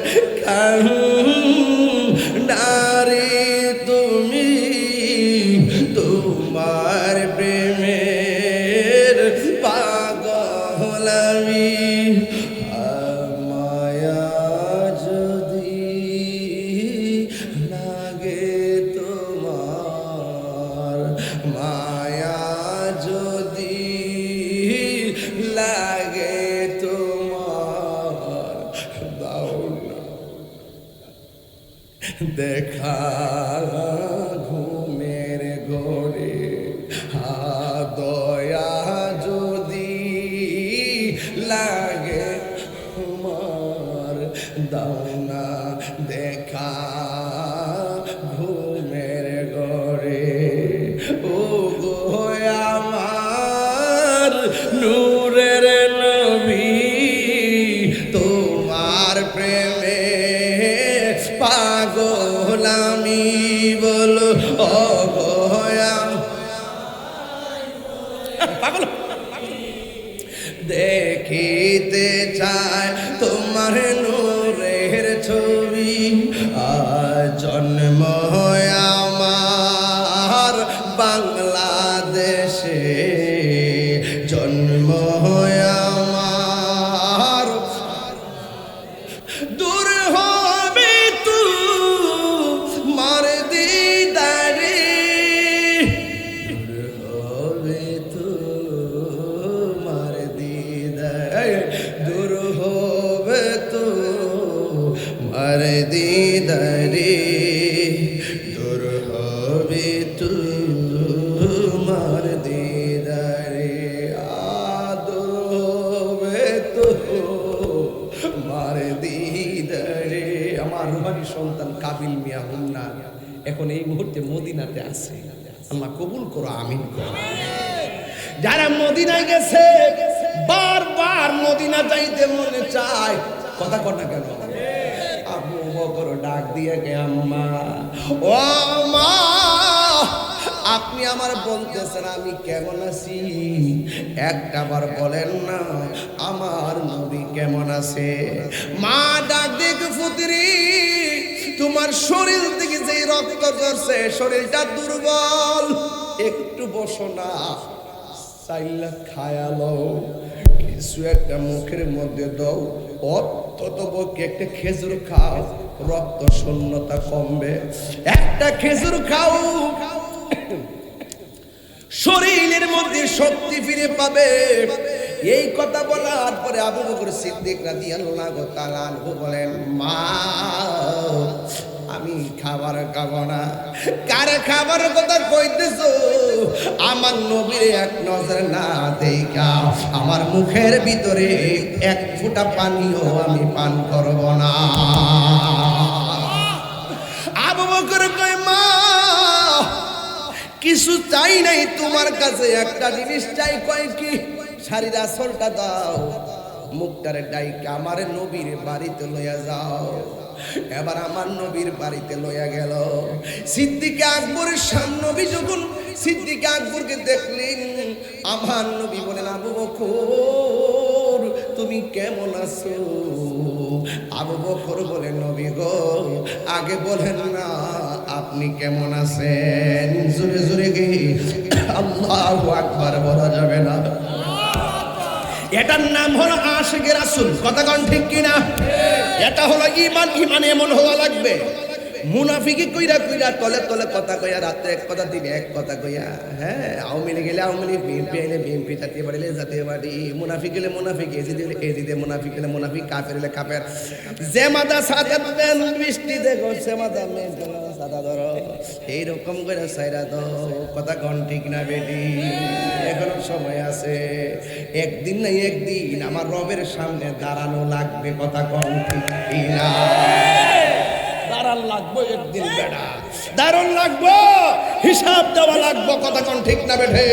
কান্ডারি তুমি, তোমার প্রেমের পাগল আমি। দেখা ঘুমের ঘরে পাগল দেখিতে চায় তোমার নূরের ছবি জন্ম আমার বাংলাদেশে জন্ম আমার দূর হবে তোমার দিদারে দূর হবে তোমার দিদারে দূর হবে তোমার দিদারে দূর হবে তোমার দিদারে দূর হবে তোমার দিদারে। আমার রুহানি সন্তান কাবিল মিয়া হুন্না এখন এই মুহূর্তে মদিনাতে আছে, আল্লাহ কবুল করো, আমিন করো। যারা মদিনায় গেছে বারবার মদিনা যাইতে মনে চায়, কথা কথা কেন আবু বকর ডাক দিয়ে কে আম্মা ও মা আপনি আমার বলতেছেন আমি কেমন আছি, একটাবার বলেন না আমার নবী কেমন আছে। মা ডাক দিয়ে ফুতরি তোমার শরীর থেকে যে রক্ত ঝরছে শরীরটা দুর্বল, একটু বসো না, চাইলা খায়ালো কিছু একটা মুখের মধ্যে দাও, অন্তত পক্ষে একটা খেজুর খাও, রক্ত শূন্যতা কমবে, একটা খেজুর খাও শরীরের মধ্যে শক্তি ফিরে পাবে। এই কথা বলার পরে আবু বকর সিদ্দিক রাদিয়াল্লাহু তাআলা আনহু বলেন মা আমি খাবার খাবো না। কারে খাবার কথা কইতেছো? আমার নবীর এক নজর না দেখা আমার মুখের ভিতরে এক ফোঁটা পানিও আমি পান করব না। আবু বকর কয় মা কিছু চাই নাই তোমার কাছে, একটা জিনিস চাই। কয় কি? শাড়ির আঁচলটা দাও, মুখটারে ডাইকা আমার নবীর বাড়িতে লইয়া যাও। এবার আমার নবীর বাড়িতে লইয়া গেল। সিদ্দিক আকবরের সামনে নবী যখন সিদ্দিক আকবরকে দেখলেন, আমার নবী বলেন আবু বকর তুমি কেমন আছো? আবু বকর বলেন নবী গো আগে বলেন না আপনি কেমন আছেন? জোরে জোরে কি আল্লাহু আকবার বলা যাবে না? এটার নাম হলো আশিকে রাসূল, কথা কোন ঠিক কিনা? এটা হলো ঈমান। ঈমান এমন হওয়া লাগবে। মুনাফিকি কইরা কইরা তলে তলে কথা কইয়া রাতে এক কথা দিনে এক কথা কইয়া, হ্যাঁ আওয়ামী লীগ গেলে আওয়ামী লীগ, বিএনপি আইলে বিএনপি, জাতীয় পার্টি গেলে জাতীয় পার্টি, মুনাফিক গেলে মুনাফিক, এজিদে গেলে এজিদে, মুনাফিক গেলে মুনাফিক, কাফের গেলে কাফের। যে মাথা সাদা দেন বৃষ্টি দেখো, সে মাথা মেঘ সাদা ধরো, এইরকম করে সাইরা দাও। কথা কোন ঠিক না বেটি? এখনো সময় আছে, একদিন না একদিন আমার রবের সামনে দাঁড়ানো লাগবে। কথা কোন ঠিক কিনা? দাঁড়ান লাগবো একদিন বেটা, দাঁড়ান লাগবো, হিসাব দেওয়া লাগবো। কথা কোন ঠিক না বেঠে?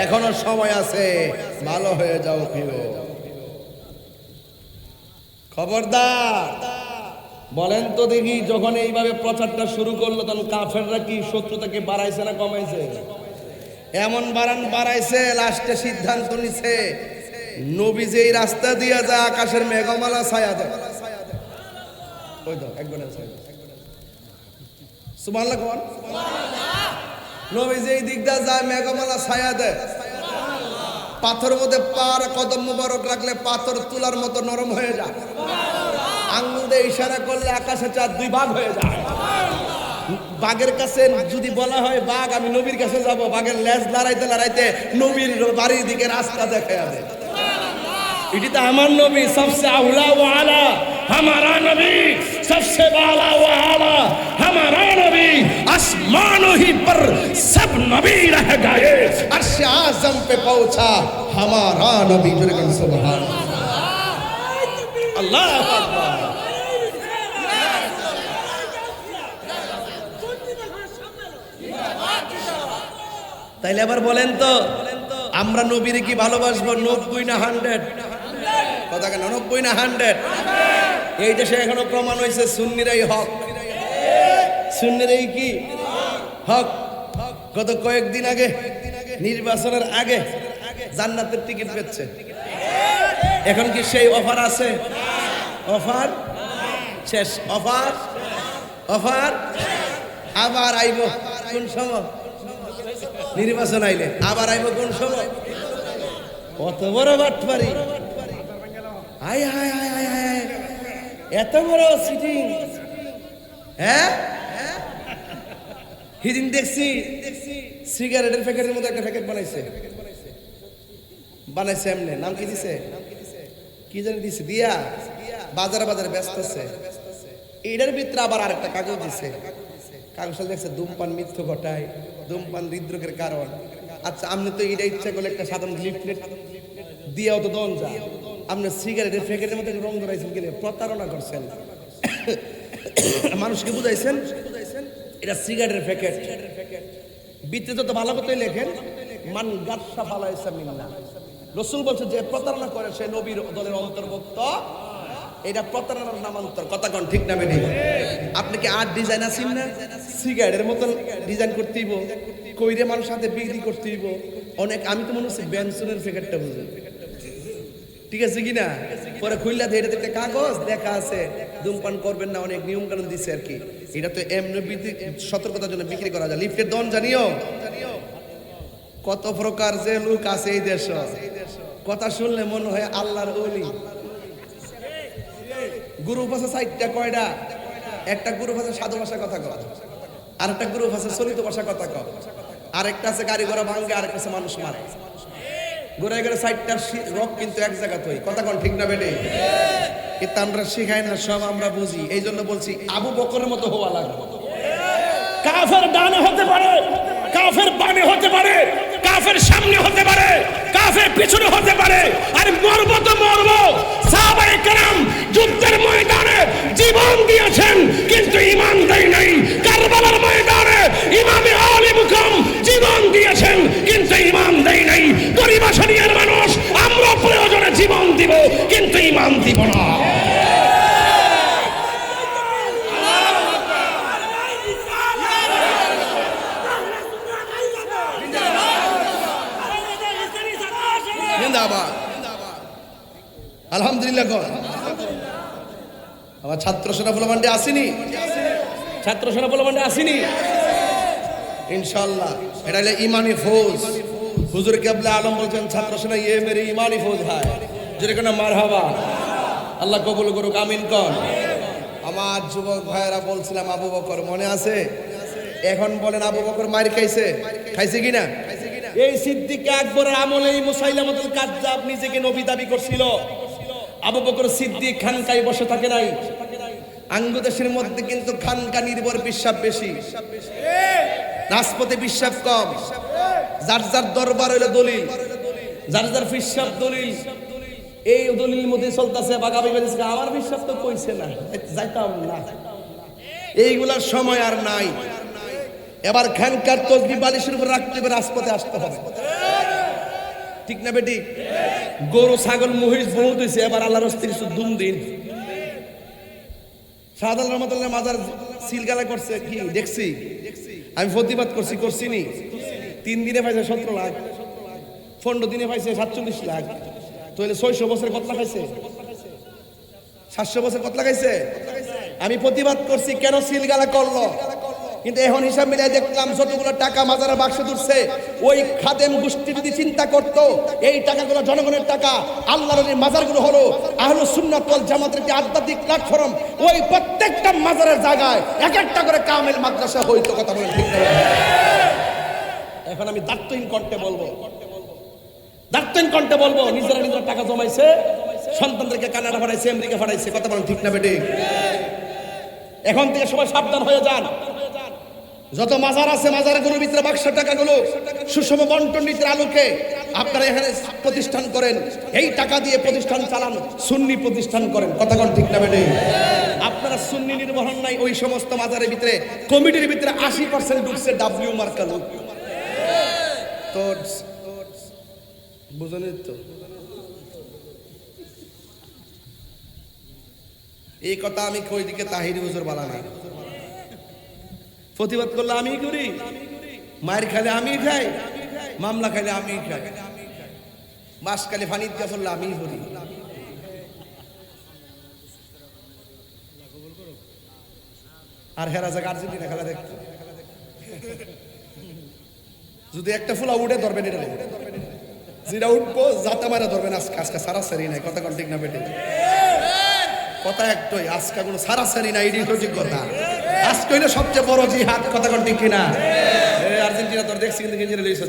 এখনো সময় আছে, ভালো হয়ে যাও প্রিয়। খবরদার বলেন তো দেখি, যখন এইভাবে প্রচারটা শুরু করলো তখন কাফেররা কি শত্রুতাকে বাড়াইছে না কমাইছে? এমন বাড়াইছে, লাস্টে সিদ্ধান্ত নিছে নবী যেই রাস্তা দিয়া যায় আকাশের মেঘমালা ছায়া দেয়। ওই তো একবার সুবহানাল্লাহ কোন নবী যেই দিকটা যায় মেঘমালা ছায়া দেয়। পাথর মধ্যে পার কদম মুবারক রাখলে পাথর তুলার মতো নরম হয়ে যায়। আঙ্গুল দিয়ে ইশারা করলে আকাশে চাঁদ দুই ভাগ হয়ে যায়। বাঘের কাছে যদি বলা হয় বাঘ আমি নবীর কাছে যাব, বাঘের লেজ লড়াইতে লড়াইতে নবীর বাড়ির দিকে রাস্তা দেখে যাবে। এটি তো আমার নবী, সবসে আউলা ওয়া আলা हमारा नबी, सबसे बाला व आला हमारा नबी, आसमान ही पर सब नबी रह गए, अर्श आज़म पे पहुंचा हमारा नबी। सुभान अल्लाह अकबर। তাইলে আবার বলেন তো আমরা নবীর কি ভালোবাসবো 90 না 100? কথা কেন 90 না 100? এই দেশে এখনো প্রমাণ হয়েছে সুন্নিরাই হক, সুন্নিরাই কি হক। গত কয়েকদিন আগে নির্বাচনের আগে জান্নাতের টিকিট পেচ্ছে। এখন কি সেই অফার আছে? অফার শেষ, অফার অফার আবার আইব কোন সময়? নির্বাচন আইলে আবার আইব কোন সময়? কত বড় বাটপারি! হায় হায় হায় হায় হায়, এত বড় সিটিং! হ্যাঁ, সেদিন দেখছি সিগারেটের প্যাকেটের মধ্যে একটা প্যাকেট বানাইছে এমনি, নাম কি দিছে, কি জানি দিছে, দিয়া বাজারে বাজারে ব্যস্ত আছে। এটার ভিতরে আবার আরেকটা কাগজ দিছে, কাগজটা দেখছে ধূমপান মৃত্যু ঘটায়, ধূমপান হৃদরোগের কারণ। আচ্ছা, আপনি তো এটা ইচ্ছা করলে একটা সাধারণ লিফলেট দিয়েও তো দন যা, আপনি সিগারেটের প্যাকেটের মধ্যে রং ধরাইছেন, কিনে প্রতারণা করছেন, মানুষকে বুঝাইছেন এটা সিগারেটের প্যাকেট। ভিতরে তো ভালো কথাই লেখেন, মান গাছটা ফালাইছে মিন্না। রসুল বলছে যে প্রতারণা করে সে নবীর দলের অন্তর্ভুক্ত। এটা প্রতারণার নামান্তর। কথা কোন ঠিক না বেঠিক? আপনি কি আর্ট ডিজাইন আছেন না? সিগারেটের মতন ডিজাইন করতেইব, কইরে মানুষ হাতে বিক্রি করতেইব অনেক। আমি তো মনে হচ্ছে বেনসনের প্যাকেটটা বুঝি, ঠিক আছে কিনা? পরে খুললা দিয়ে এটা একটা কাগজ দেখা আছে ধূমপান করবেন না, অনেক নিয়ম কানুন দিছে আর কি। এটা তো এমনি সতর্কতার জন্য বিক্রি করা যায়। লিফটের দন জানিও কত প্রকার যে লোক আছে এই দেশ, কথা শুনলে মনে হয় আল্লাহর ওলি। গ্রুপ আছে 4টা, কয়টা? একটা গ্রুপ আছে সাধু ভাষা কথা কয়, আর একটা গ্রুপ আছে চলিত ভাষা কথা কয়, আরেকটা আছে গাড়ি ঘোড়া ভাঙ্গে, আরেকটা আছে মানুষ মারে। ঘুরে ঘুরে 4টার রক কিন্তু এক জায়গা তৈরি। কথা কোন ঠিক না বেটে? কিন্তু আমরা শিখাই না, সব আমরা বুঝি। এই জন্য বলছি আবু বকরের মতো হওয়া লাগবে। কাফের ডানে হতে পারে, কাফের বামে হতে পারে, কাফের সামনে হতে পারে, কাফের পিছনে হতে পারে, আর মরব তো মরব। সাহাবায়ে কেরাম যুদ্ধের ময়দানে জীবন দিয়েছেন কিন্তু ঈমান দেয় নাই। কারবালার ময়দানে ইমামে আলী মুকাম জীবন দিয়েছেন কিন্তু ঈমান দেয় নাই। গরিব শরীরের মানুষ আমরা প্রয়োজনে জীবন দিব কিন্তু ঈমান দিব না। আলহামদুলিল্লাহ। আমার ছাত্র সেনা ফলমান্ডে আসেনি, ছাত্র সেনা ফলমান্ডে আসেনি ইনশাআল্লাহ। এটা হলো ইমানি ফৌজ। হুজুর কেবলা আলম বলছেন ছাত্র সেনা ইয়ে মেরি ইমানি ফৌজ হয়। যদি কোনো মারহাবা, আল্লাহ কবুল করুক, আমিন কন। আমার যুবক ভাইয়েরা বলছিলাম আবু বকর মনে আছে? এখন বলেন আবু বকর মার খাইছে, খাইছে কিনা? এই সিদ্দিক আকবরের আমলে এই মুসাইলামাতুল কাজ্জাব নিজেকে নবী দাবি করছিল। আবু বকর সিদ্দিক খানকায় বসে থাকে নাই। আঙ্গুদেশের মধ্যে কিন্তু খানকা নির্ভর বিশ্বাস বেশি, রাজপথে বিশ্বাস কম। যার যার দরবার হইলো দলিল, যার যার বিশ্বাস দলিল। এই দলিল মধ্যে চলতেছে বাগাবি বেরিয়েছে, আমার বিশ্বাস তো কইছে না, যাইতাম না। এইগুলার সময় আর নাই। এবার খানকার তসবিহ বালিশের উপর রাখতে হবে, রাজপথে আসতে হবে, ঠিক না বেটি? গরু ছাগল মহিষ বহুত হয়েছে, এবার আল্লাহর রাস্তায় কিছু দুম দিন। শাহজালাল রহমাতুল্লাহ মাজার সিলগালা করছে কি দেখছি, আমি প্রতিবাদ করছি নি। 3 দিনে পাইছে 17 লাখ, 15 দিনে পাইছে 47 লাখ। তাহলে 600 বছর কত লাগাইছে? 700 বছর কত লাগাইছে? আমি প্রতিবাদ করছি কেন সিলগালা করলো, কিন্তু এখন হিসাব মিলাই দেখলাম যতগুলো টাকা মাজারের বাক্সে তুলছে, ওই খাদেম গোষ্ঠী যদি চিন্তা করত এই টাকাগুলো জনগণের টাকা, আল্লাহর এই মাজারগুলো হলো আহলুস সুন্নাত ওয়াল জামাতের একটি আধ্যাত্মিক প্ল্যাটফর্ম। ওই প্রত্যেকটা মাজারের জায়গায় এক একটা করে কামেল মাদ্রাসা হইতো। কথা বলেন ঠিক না? এখন আমি দায়িত্বহীন কণ্ঠে বলবো, নিজেরা টাকা জমাইছে, সন্তানদেরকে কানাডা পাঠাইছে, আমেরিকা পাঠাইছে। কথা বলেন ঠিক না বেটি? এখন থেকে সবাই সাবধান হয়ে যান। যত মাজার আছে মাজারগুলোর ভিতরে বাক্স টাকাগুলো সুষম বন্টন নীতির আলোকে আপনারা এখানে প্রতিষ্ঠান করেন, এই টাকা দিয়ে প্রতিষ্ঠান চালান, সুন্নি প্রতিষ্ঠান করেন। কথা কোন ঠিক না বেটি? আপনারা সুন্নি নির্বাহন নাই। ওই সমস্ত মাজারের ভিতরে কমিটির ভিতরে 80% ঢুকছে ডাব্লিউ মার্কা লোক। তো বুঝলেন তো, এই কথা আমি কই দিকে তাহিরি হুজুর বলা না। প্রতিবাদ করলে আমি করি, মায়ের খাইলে আমি খাই, মামলা খাইলে আমি খাই। বাসকালে ফানি দিয়া ফেললে আমি হরি। আর হেরা জায়গা আর্জেন্টিনা খেলা দেখতো, যদি একটা ফুলা উঠে ধরবেন, এটা যেটা উঠবো যাতে মারা ধরবেন। আজকে আজকে সারাসারি নাই, কথা কোন ঠিক না বেটে, কথা একটাই, আজকে কোনো সারাসারি নাই, এটাই তো ঠিক কথা। আজকে হইলে সবচেয়ে বড় জিহাদ, কথা কোন ঠিক কিনা? আর্জেন্টিনা তোর দেখছি কিন্তু কেঞ্জিরা লইছ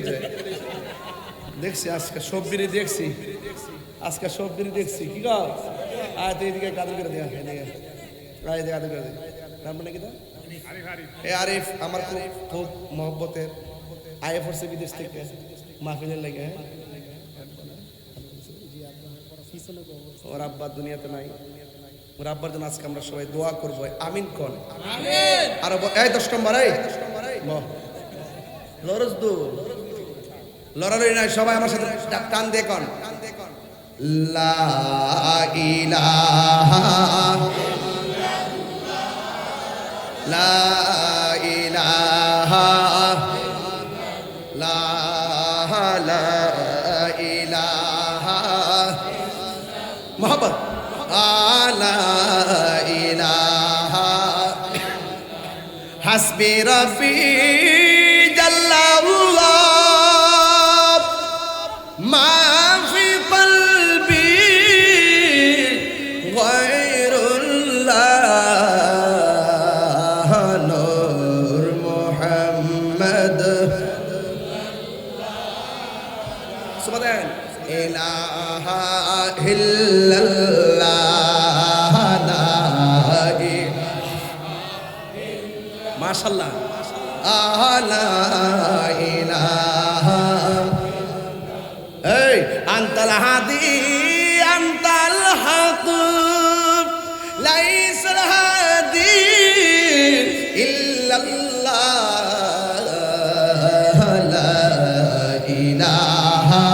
দেখছি, আজকে সবজিরি দেখছি, আজকে সবজিরি দেখছি। কি গাও আয় তুই এদিকে কাদু করে দেয়া, এদিকে আয় এদিকে কাদু করে দে। নাম নাকি তো আরিফ, আমার খুব খুব মহব্বতের, আয়ে পড়ছে বিদেশ থেকে মাহফিলের লাগে। ওর আব্বা দুনিয়াতে নাই, ওর আব্বার জন্য আজকে আমরা সবাই দোয়া করবো। আমিন কোন আর এই 10 নম্বর, এই লরজ দু লড়ালড়ি নাই, সবাই আমার সাথে টান দিয়ে কন লা ইলাহা লা ইলাহা লা ইলাহা মোহাম্মদ লা ইলাহা হাসবি রব্বি জাল্লাল্লাহ মা ফি কলবি গায়রুল্লাহ নূর মুহাম্মদ সুবহান ইলাহা ইল্লাল্লাহ লা মাশাআল্লাহ লা ইলাহা এই আনতাল হাদি আনতাল হক লাইসাল হাদি ইল্লাল্লাহ লা ইলাহা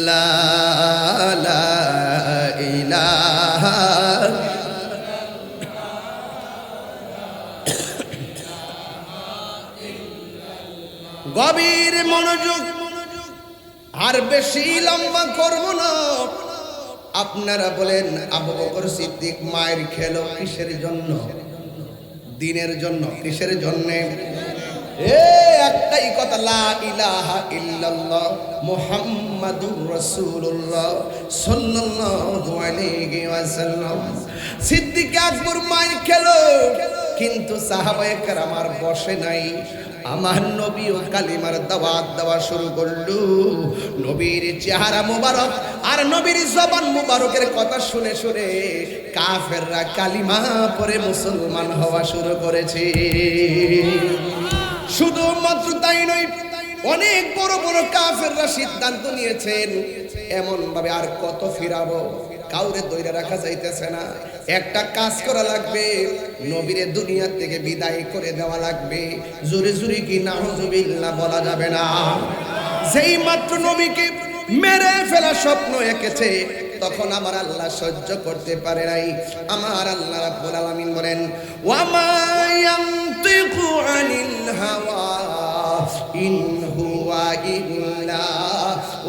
লা লা ইলাহা গভীর মনোযোগ, আর বেশি লম্বা করব না। আপনারা বলেন আবু বকর সিদ্দিক মায়ের খেলো কিসের জন্য? দিনের জন্য। কিসের জন্য? একটাই কথা, লা ইলাহা ইল্লাল্লাহ মুহাম্মাদুর রাসূলুল্লাহ সাল্লাল্লাহু আলাইহি ওয়াসাল্লাম। সিদ্দিক আকবর মায়ের খেলো, কিন্তু সাহাবায়ে কেরাম আর বসে নাই। আমার নবী ও কালিমার দাওয়াত দেওয়া শুরু করলো। নবীর চেহারা মুবারক আর নবীর জবান মুবারকের কথা শুনে শুনে কাফেররা কালিমা পড়ে মুসলমান হওয়া শুরু করেছে। শুধুমাত্র তাই নয়, অনেক বড় বড় কাফেররা সিদ্ধান্ত নিয়েছেন এমন ভাবে আর কত ফিরাবো, কাউরে দইরা রাখা যাইতেছে না। একটা কাজ করা লাগবে, নবীরে দুনিয়া থেকে বিদায় করে দেওয়া লাগবে। জোরে জোরে কি নাউজুবিল্লাহ বলা যাবে না? যেই মাত্র নবীকে মেরে ফেলা স্বপ্ন এঁকেছে, তখন আমার আল্লাহ সহ্য করতে পারে নাই। আমার আল্লাহ রাব্বুল আলামিন বলেন, ওয়া মা ইয়ানতিকু আনিল হাওয়া ইন হুয়া ইল্লা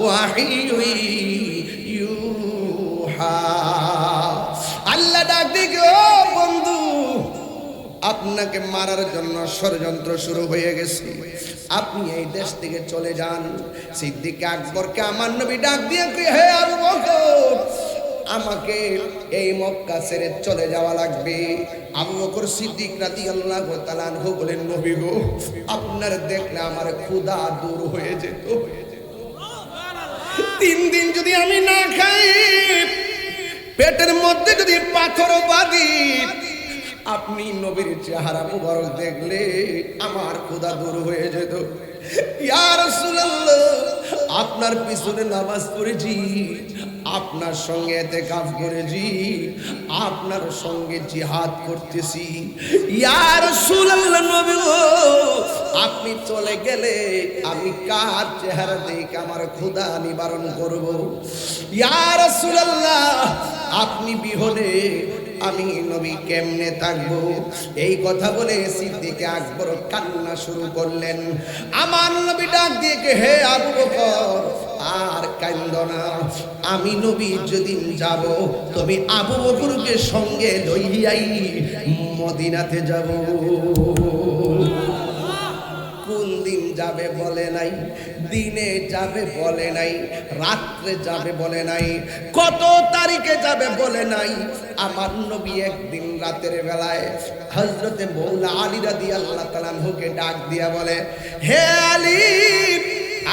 ওয়াহিয়ুন ইউহা। আল্লাহ ডাক দিকে, ও বন্ধু, আপনাকে মারার জন্য ষড়যন্ত্র শুরু হয়ে গেছে, আপনি এই দেশ থেকে চলে যান। সিদ্দিক আকবরকে আমার নবী ডাক দিয়ে কই, হে আবু বকর, আমাকে এই মক্কা ছেড়ে চলে যাওয়া লাগবে। আবু বকর সিদ্দিক রাদিয়াল্লাহু তাআলা আনহু বলেন, নবী গো, আপনার দেখলে আমার ক্ষুধা দূর হয়ে যেত। 3 দিন যদি আমি না খাই, পেটের মধ্যে যদি পাথর বাঁধি, আপনি নবীর চেহারা মুবারক দেখলে আমার ক্ষুধা দূর হয়ে যেত। ইয়া রাসূলুল্লাহ, আপনার পিছনে নামাজ পড়েছি, আপনার সঙ্গে ইতিকাফ করেছি, আপনার সঙ্গে জিহাদ করতেছি। ইয়া রাসূলুল্লাহ, নবী গো, আপনি চলে গেলে আমি কার চেহারা দেখে আমার ক্ষুধা নিবারণ করব? ইয়া রাসূলুল্লাহ, আপনি বিহনে আমি নবী কেমনে থাকবো? এই কথা বলে সিদ্দিক আকবর কান্না শুরু করলেন। আমার নবী ডাক দিয়ে কে, হে আবু বকর আর কান্দো না, আমি নবী যেদিন যাব তুমি আবু বকরকে সঙ্গে লইয়াই মদিনাতে যাব। কোন দিন যাবে বলে নাই, দিনে যাবে বলে নাই, রাত্রে যাবে বলে নাই, কত তারিখে যাবে বলে নাই। আমার নবী একদিন রাতের বেলায় হযরতে মৌলা আলী রাদিয়াল্লাহু তাআলা আনহুকে ডাক দিয়া বলে, হে আলী,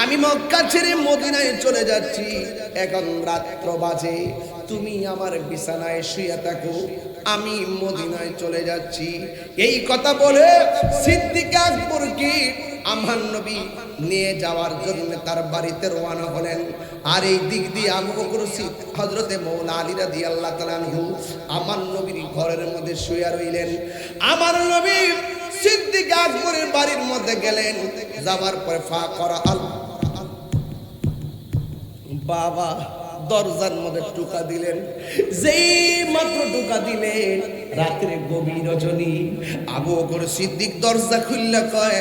আমি মক্কা ছেড়ে মদিনায় চলে যাচ্ছি, এখন রাত্র বাজে, তুমি আমার বিছানায় শুয়ে থাকো, আমি মদিনায় চলে যাচ্ছি। এই কথা বলে সিদ্দিক আকবর কি আমার নবী নিয়ে যাওয়ার জন্য তার বাড়িতে রওনা হলেন। আর এই দিক দিয়ে আবু বকর সিদ্দিক হযরতে মৌলা আলী রাদিয়াল্লাহু তাআলা আনহু আমার নবীর ঘরের মধ্যে শুয়ে রইলেন। আমার নবী সিদ্দিক আকবরের বাড়ির মধ্যে গেলেন, যাওয়ার পরে ফা করা আল বাবা দরজার মধ্যে টোকা দিলেন। যেই মাত্র টোকা দিলেন, রাত্রে গভীর রজনী, আবু বকর সিদ্দিক দরজা খুললা কয়,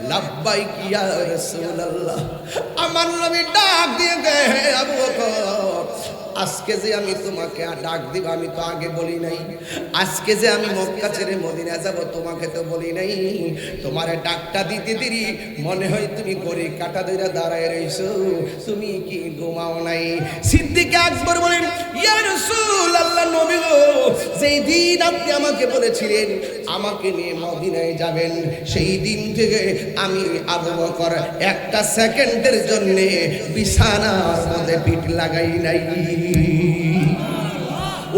লাব্বাইক ইয়া রাসূলুল্লাহ। আমার নবী ডাক দিয়ে কয়, হে আবু বকর, আজকে যে আমি তোমাকে ডাক দিব আমি তো আগে বলি নাই, আজকে যে আমি মক্কা ছেড়ে মদিনা যাব তোমাকে তো বলি নাই, তোমারে ডাকটা দিতে দেরি মনে হয় তুমি গড়ি কাটা ধরে দাঁড়ায় রইছো, তুমি কি ঘুমাও নাই? সিদ্দিক আকবর বলেন, ইয়া রাসূলুল্লাহ, নবী গো, যেই দিন আপনি আমাকে বলেছিলেন আমাকে নিয়ে মদিনায় যাবেন, সেই দিন থেকে আমি আবু বকর একটা সেকেন্ডের জন্য বিছানার মধ্যে পিঠ লাগাই নাই।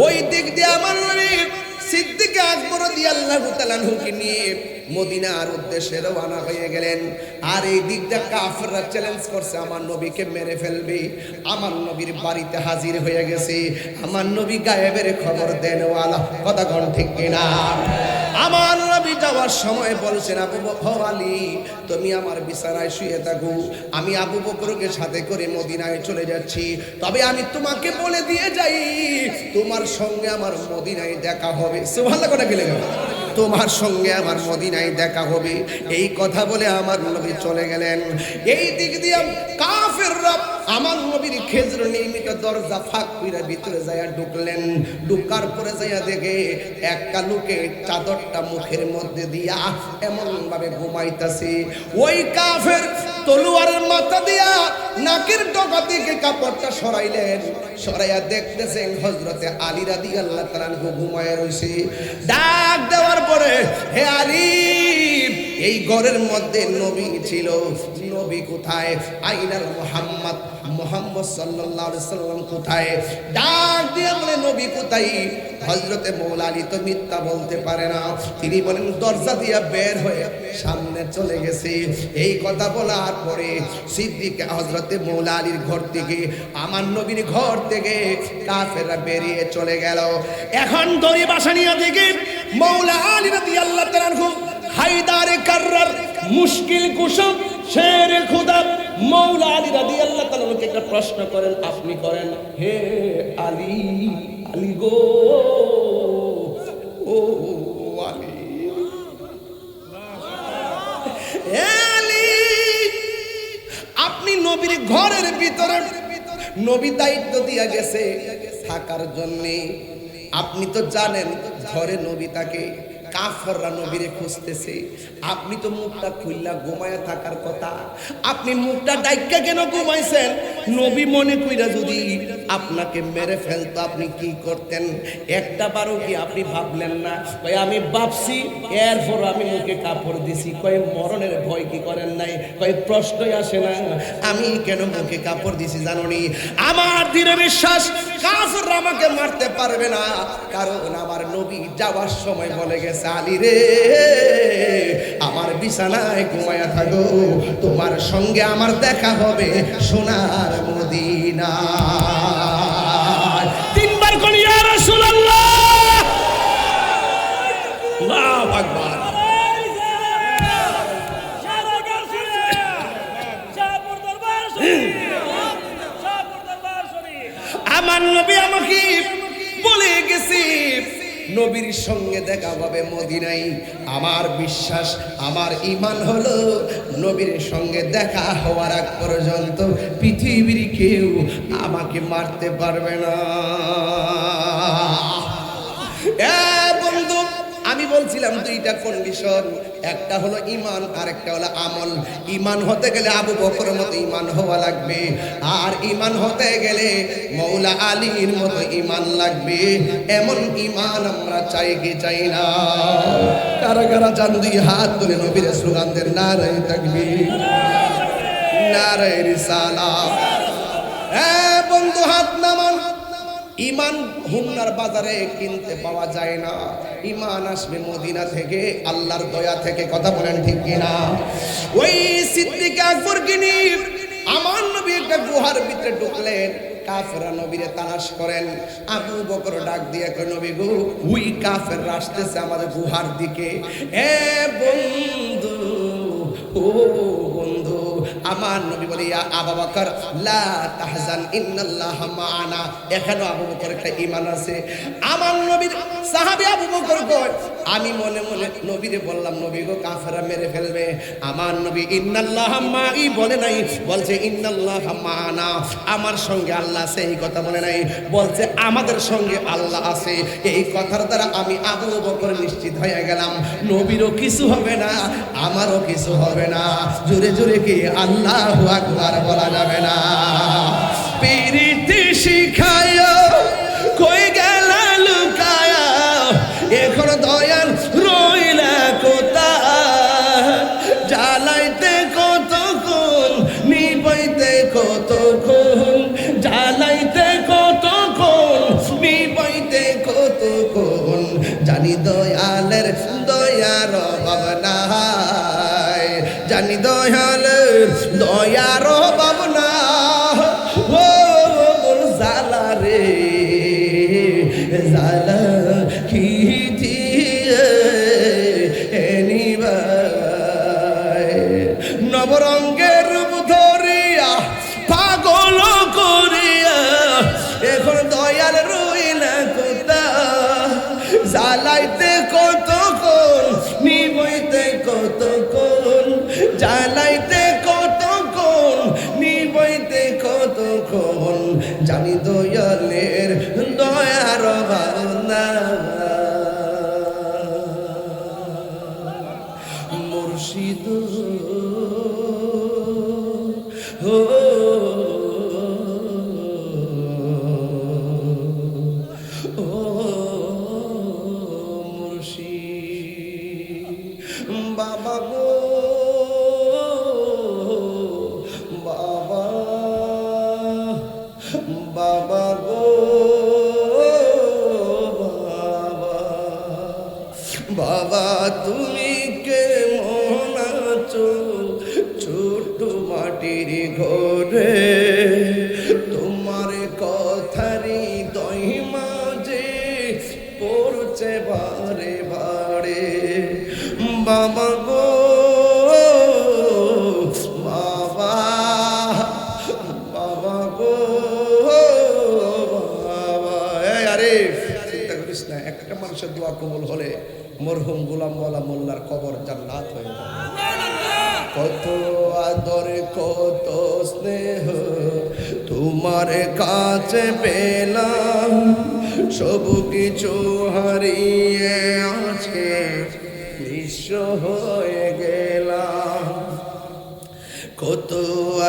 ওই দিক দিয়ে আমার নবী সিদ্দিক আকবর রাদিয়াল্লাহু তাআলা আনহুকে নিয়ে মদিনার উদ্দেশ্যে রওনা হয়ে গেলেন। আর এই দিকটা কাফেররা চ্যালেঞ্জ করছে আমার নবীকে মেরে ফেলবে। আমার নবীর বাড়িতে হাজির হয়ে গেছে। আমার নবী গায়েবের খবর দেনওয়ালা, কথা কোন ঠিক কিনা? আমার নবী যাওয়ার সময় বলছেন, আবু বকর আলী, তুমি আমার বিছানায় শুয়ে থাকো, আমি আবু বকরকে সাথে করে মদিনায় চলে যাচ্ছি, তবে আমি তোমাকে বলে দিয়ে যাই তোমার সঙ্গে আমার মদিনায় দেখা হবে। সুবহানাল্লাহ, কথা কি লাগে? তোমার সঙ্গে আমার মদিনায় দেখা হবে। এই কথা বলে আমার নবী চলে গেলেন। এই দিক দিয়ে কাফেররা আমার নবীর খেজুর নির্মিত দরজা ফাঁক করে ভিতরে যাইয়া ঢুকলেন। ঢুকার পরে যাইয়া দেখে একটা লোকে চাদরটা মুখের মধ্যে দিয়া এমন ভাবে ঘুমাইতেছে। ওই কাফের তলোয়ারের মাথা দিয়া নাকের ডগা থেকে কাপড়টা সরাইলেন। সরাইয়া দেখতেছেন হযরতে আলী রাদিয়াল্লাহু তাআলা আনহু ঘুমায় রইছে। ডাক দেওয়ার পরে, হে আলী, এই ঘরের মধ্যে নবী ছিল, নবী কোথায়? আইনাল মুহাম্মদ, মুহাম্মদ সাল্লাল্লাহু আলাইহি সাল্লাম কোথায়? ডাক দিয়ে বলে, নবী কোথায়? হযরতে মৌলা আলী তো মিথ্যা বলতে পারে না, তিনি বলেন দরজা দিয়া বের হয়ে সামনে চলে গেছে। এই কথা বলার পরে সিদ্দিক হযরতে মৌলা আলীর ঘর থেকে, আমার নবীর ঘর থেকে কাফেররা বেরিয়ে চলে গেল। এখন দড়ি বাসা নিয়ে দেখি মৌলা আলী রাদিয়াল্লাহু তাআলা আনহু হায়দারে কাররার মুশকিল কুশব শের খুদা মৌলা আলী রাদিয়াল্লাহু তাআলা আনহুকে একটা প্রশ্ন করেন, আপনি করেন, হে আলী, আলী গো, ও আলী, হে আলী, আপনি নবীর ঘরের ভিতরে, নবী দায়িত্ব দিয়া গেছে থাকার জন্য, আপনি তো জানেন ঘরে নবী তাকে, কাফেররা নবীরে খুঁজতেছে, আপনি তো মুখটা খুললা ঘুমায়া থাকার কথা, আপনি মুখটা ডাইক্কা কেন ঘুমাইছেন? নবী মনে কইরা যদি আপনাকে মেরে ফেলতো আপনি কি করতেন? একটা বারও কি আপনি ভাবলেন না? কই আমি ভাবছি, এরপর আমি মুখে কাপড় দিছি। কই মরণের ভয় কি করেন নাই? কই প্রশ্নই আসে না। আমি কেন মুখে কাপড় দিছি জানোনি? আমার দৃঢ় বিশ্বাস কাফেররা আমাকে মারতে পারবে না, কারণ আমার নবী যাওয়ার সময় বলে গেছে, আলী রে, আমার বিছানায় ঘুমায়া থাকো, তোমার সঙ্গে আমার দেখা হবে সোনার মদিনা। তিনবার কোন ইয়া রাসূলুল্লাহ, আল্লাহু আকবার। আমার নবী আমাকে বলে গেছে, নবীর সঙ্গে দেখা হবে মদিনায়। আমার বিশ্বাস, আমার ঈমান হলো নবীর সঙ্গে দেখা হওয়ার আগ পর্যন্ত পৃথিবীর কেউ আমাকে মারতে পারবে না। বন্ধু, আমি বলছিলাম দুইটা কন্ডিশন, একটা হলো ঈমান আর একটা হলো আমল। ঈমান হতে গেলে আবু বকরের মতো ঈমান হওয়া লাগবে, আর ঈমান হতে গেলে মৌলা আলীর মতো ঈমান লাগবে। এমন ঈমান আমরা চাই কি চাই না? কারা কারা চান দুই হাত তুলে নবীর স্লোগান দেন, নারায়ে তাকবীর, নারায়ে রিসালাত। বন্ধু হাত নামান। ঈমান হুন্নার বাজারে কিনতে পাওয়া যায় না, ঈমান আসবে মদিনা থেকে, আল্লাহর দয়া থেকে। কথা বলেন ঠিক কিনা? ওই সিদ্দিক আকবর কিনি আমার নবী একটা গুহার ভিতরে ঢুকলেন, কাফেররা নবীরে তালাশ করেন। আবু বকর ডাক দিয়ে কয়, নবী গো, ওই কাফেররা আসতেছে আমাদের গুহার দিকে। বন্ধু, ও বন্ধু, আমার নবী বলে, ইয়া আবু বকর লা তাহজান ইন্নাল্লাহা মা'ানা। এখানে আবু বকর একটা ঈমান আছে। আমার নবীর সাহাবী আবু বকর কয়, আমি মনে মনে নবীরে বললাম, নবী গো, কাফেররা মেরে ফেলবে। আমার নবী ইন্নাল্লাহা মা'i বলে নাই, বলছে ইন্নাল্লাহা মা'ানা, আমার সঙ্গে আল্লাহ আছে। এই কথা বলে নাই, বলছে আমাদের সঙ্গে আল্লাহ আছে। এই কথার দ্বারা আমি আবু বকর নিশ্চিত হয়ে গেলাম, নবীরও কিছু হবে না, আমারও কিছু হবে না। জোরে জোরে কি আল্লাহু আকবার বলা যাবে না? পিরিতি শিখায় কই গেল লুকায়, এখন দয়াল রইলা কোথায়? জ্বালাইতে কতক্ষণ, নিবাইতে কতক্ষণ, জ্বালাইতে কতক্ষণ, নিবাইতে কতক্ষণ। জানি দয়ালের দয়ার অভাব নাই, জানি দয়ালের দয়ার অভাব না। ও জালা রে জালা কি দিয়ে নিবাই, নবরঙ্গের রূপ ধরিয়া পাগল করিয়া, এখন দয়াল রইলা কোথায়? জ্বালাইতে কতক্ষণ, নিবইতে কতক্ষণ, জ্বালাইতে কতক্ষণ, নিবইতে কতক্ষণ। জানি দয়ালের দয়ার অভাব না। মুর্শিদ ও বাবা গো, বাবা, বাবা গো, বাবা, বাবা তুমি কেমন আছো? ছোট মাটির ঘরে তোমার কথারি দই মাঝে পড়ছে বারে বারে। বাবা গো, বাবা, বাবা গো, বাবা। আরে চিন্তা করিস না, একটা মানুষের দোয়া কবুল হলে মরহুম গোলাম ওয়ালা মোল্লার কবর জান্নাত হয়ে যাবে। কত আদর, কত স্নেহ তোমার কাছে পেলাম, সব কিছু হারিয়ে আজকে নিঃস্ব হয়ে গেলাম। কত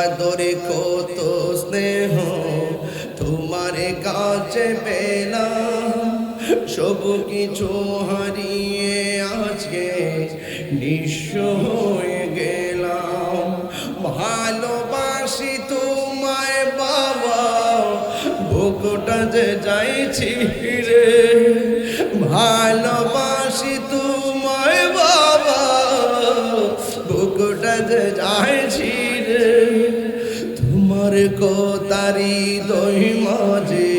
আদরে, কত স্নেহ তোমার কাছে পেলাম, সব কিছু হারিয়ে আজকে নিঃস্ব হয়ে গেলাম। ভালোবাসি তোমায় বাবা, বুকটা যে যাইছি রে। ভালোবাসি তোমায় বাবা, বুকটা যে যাইছি রে। তোমার কোতারি দই মাঝে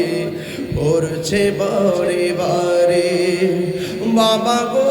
পড়ছে বারে বারে। বাবা গো,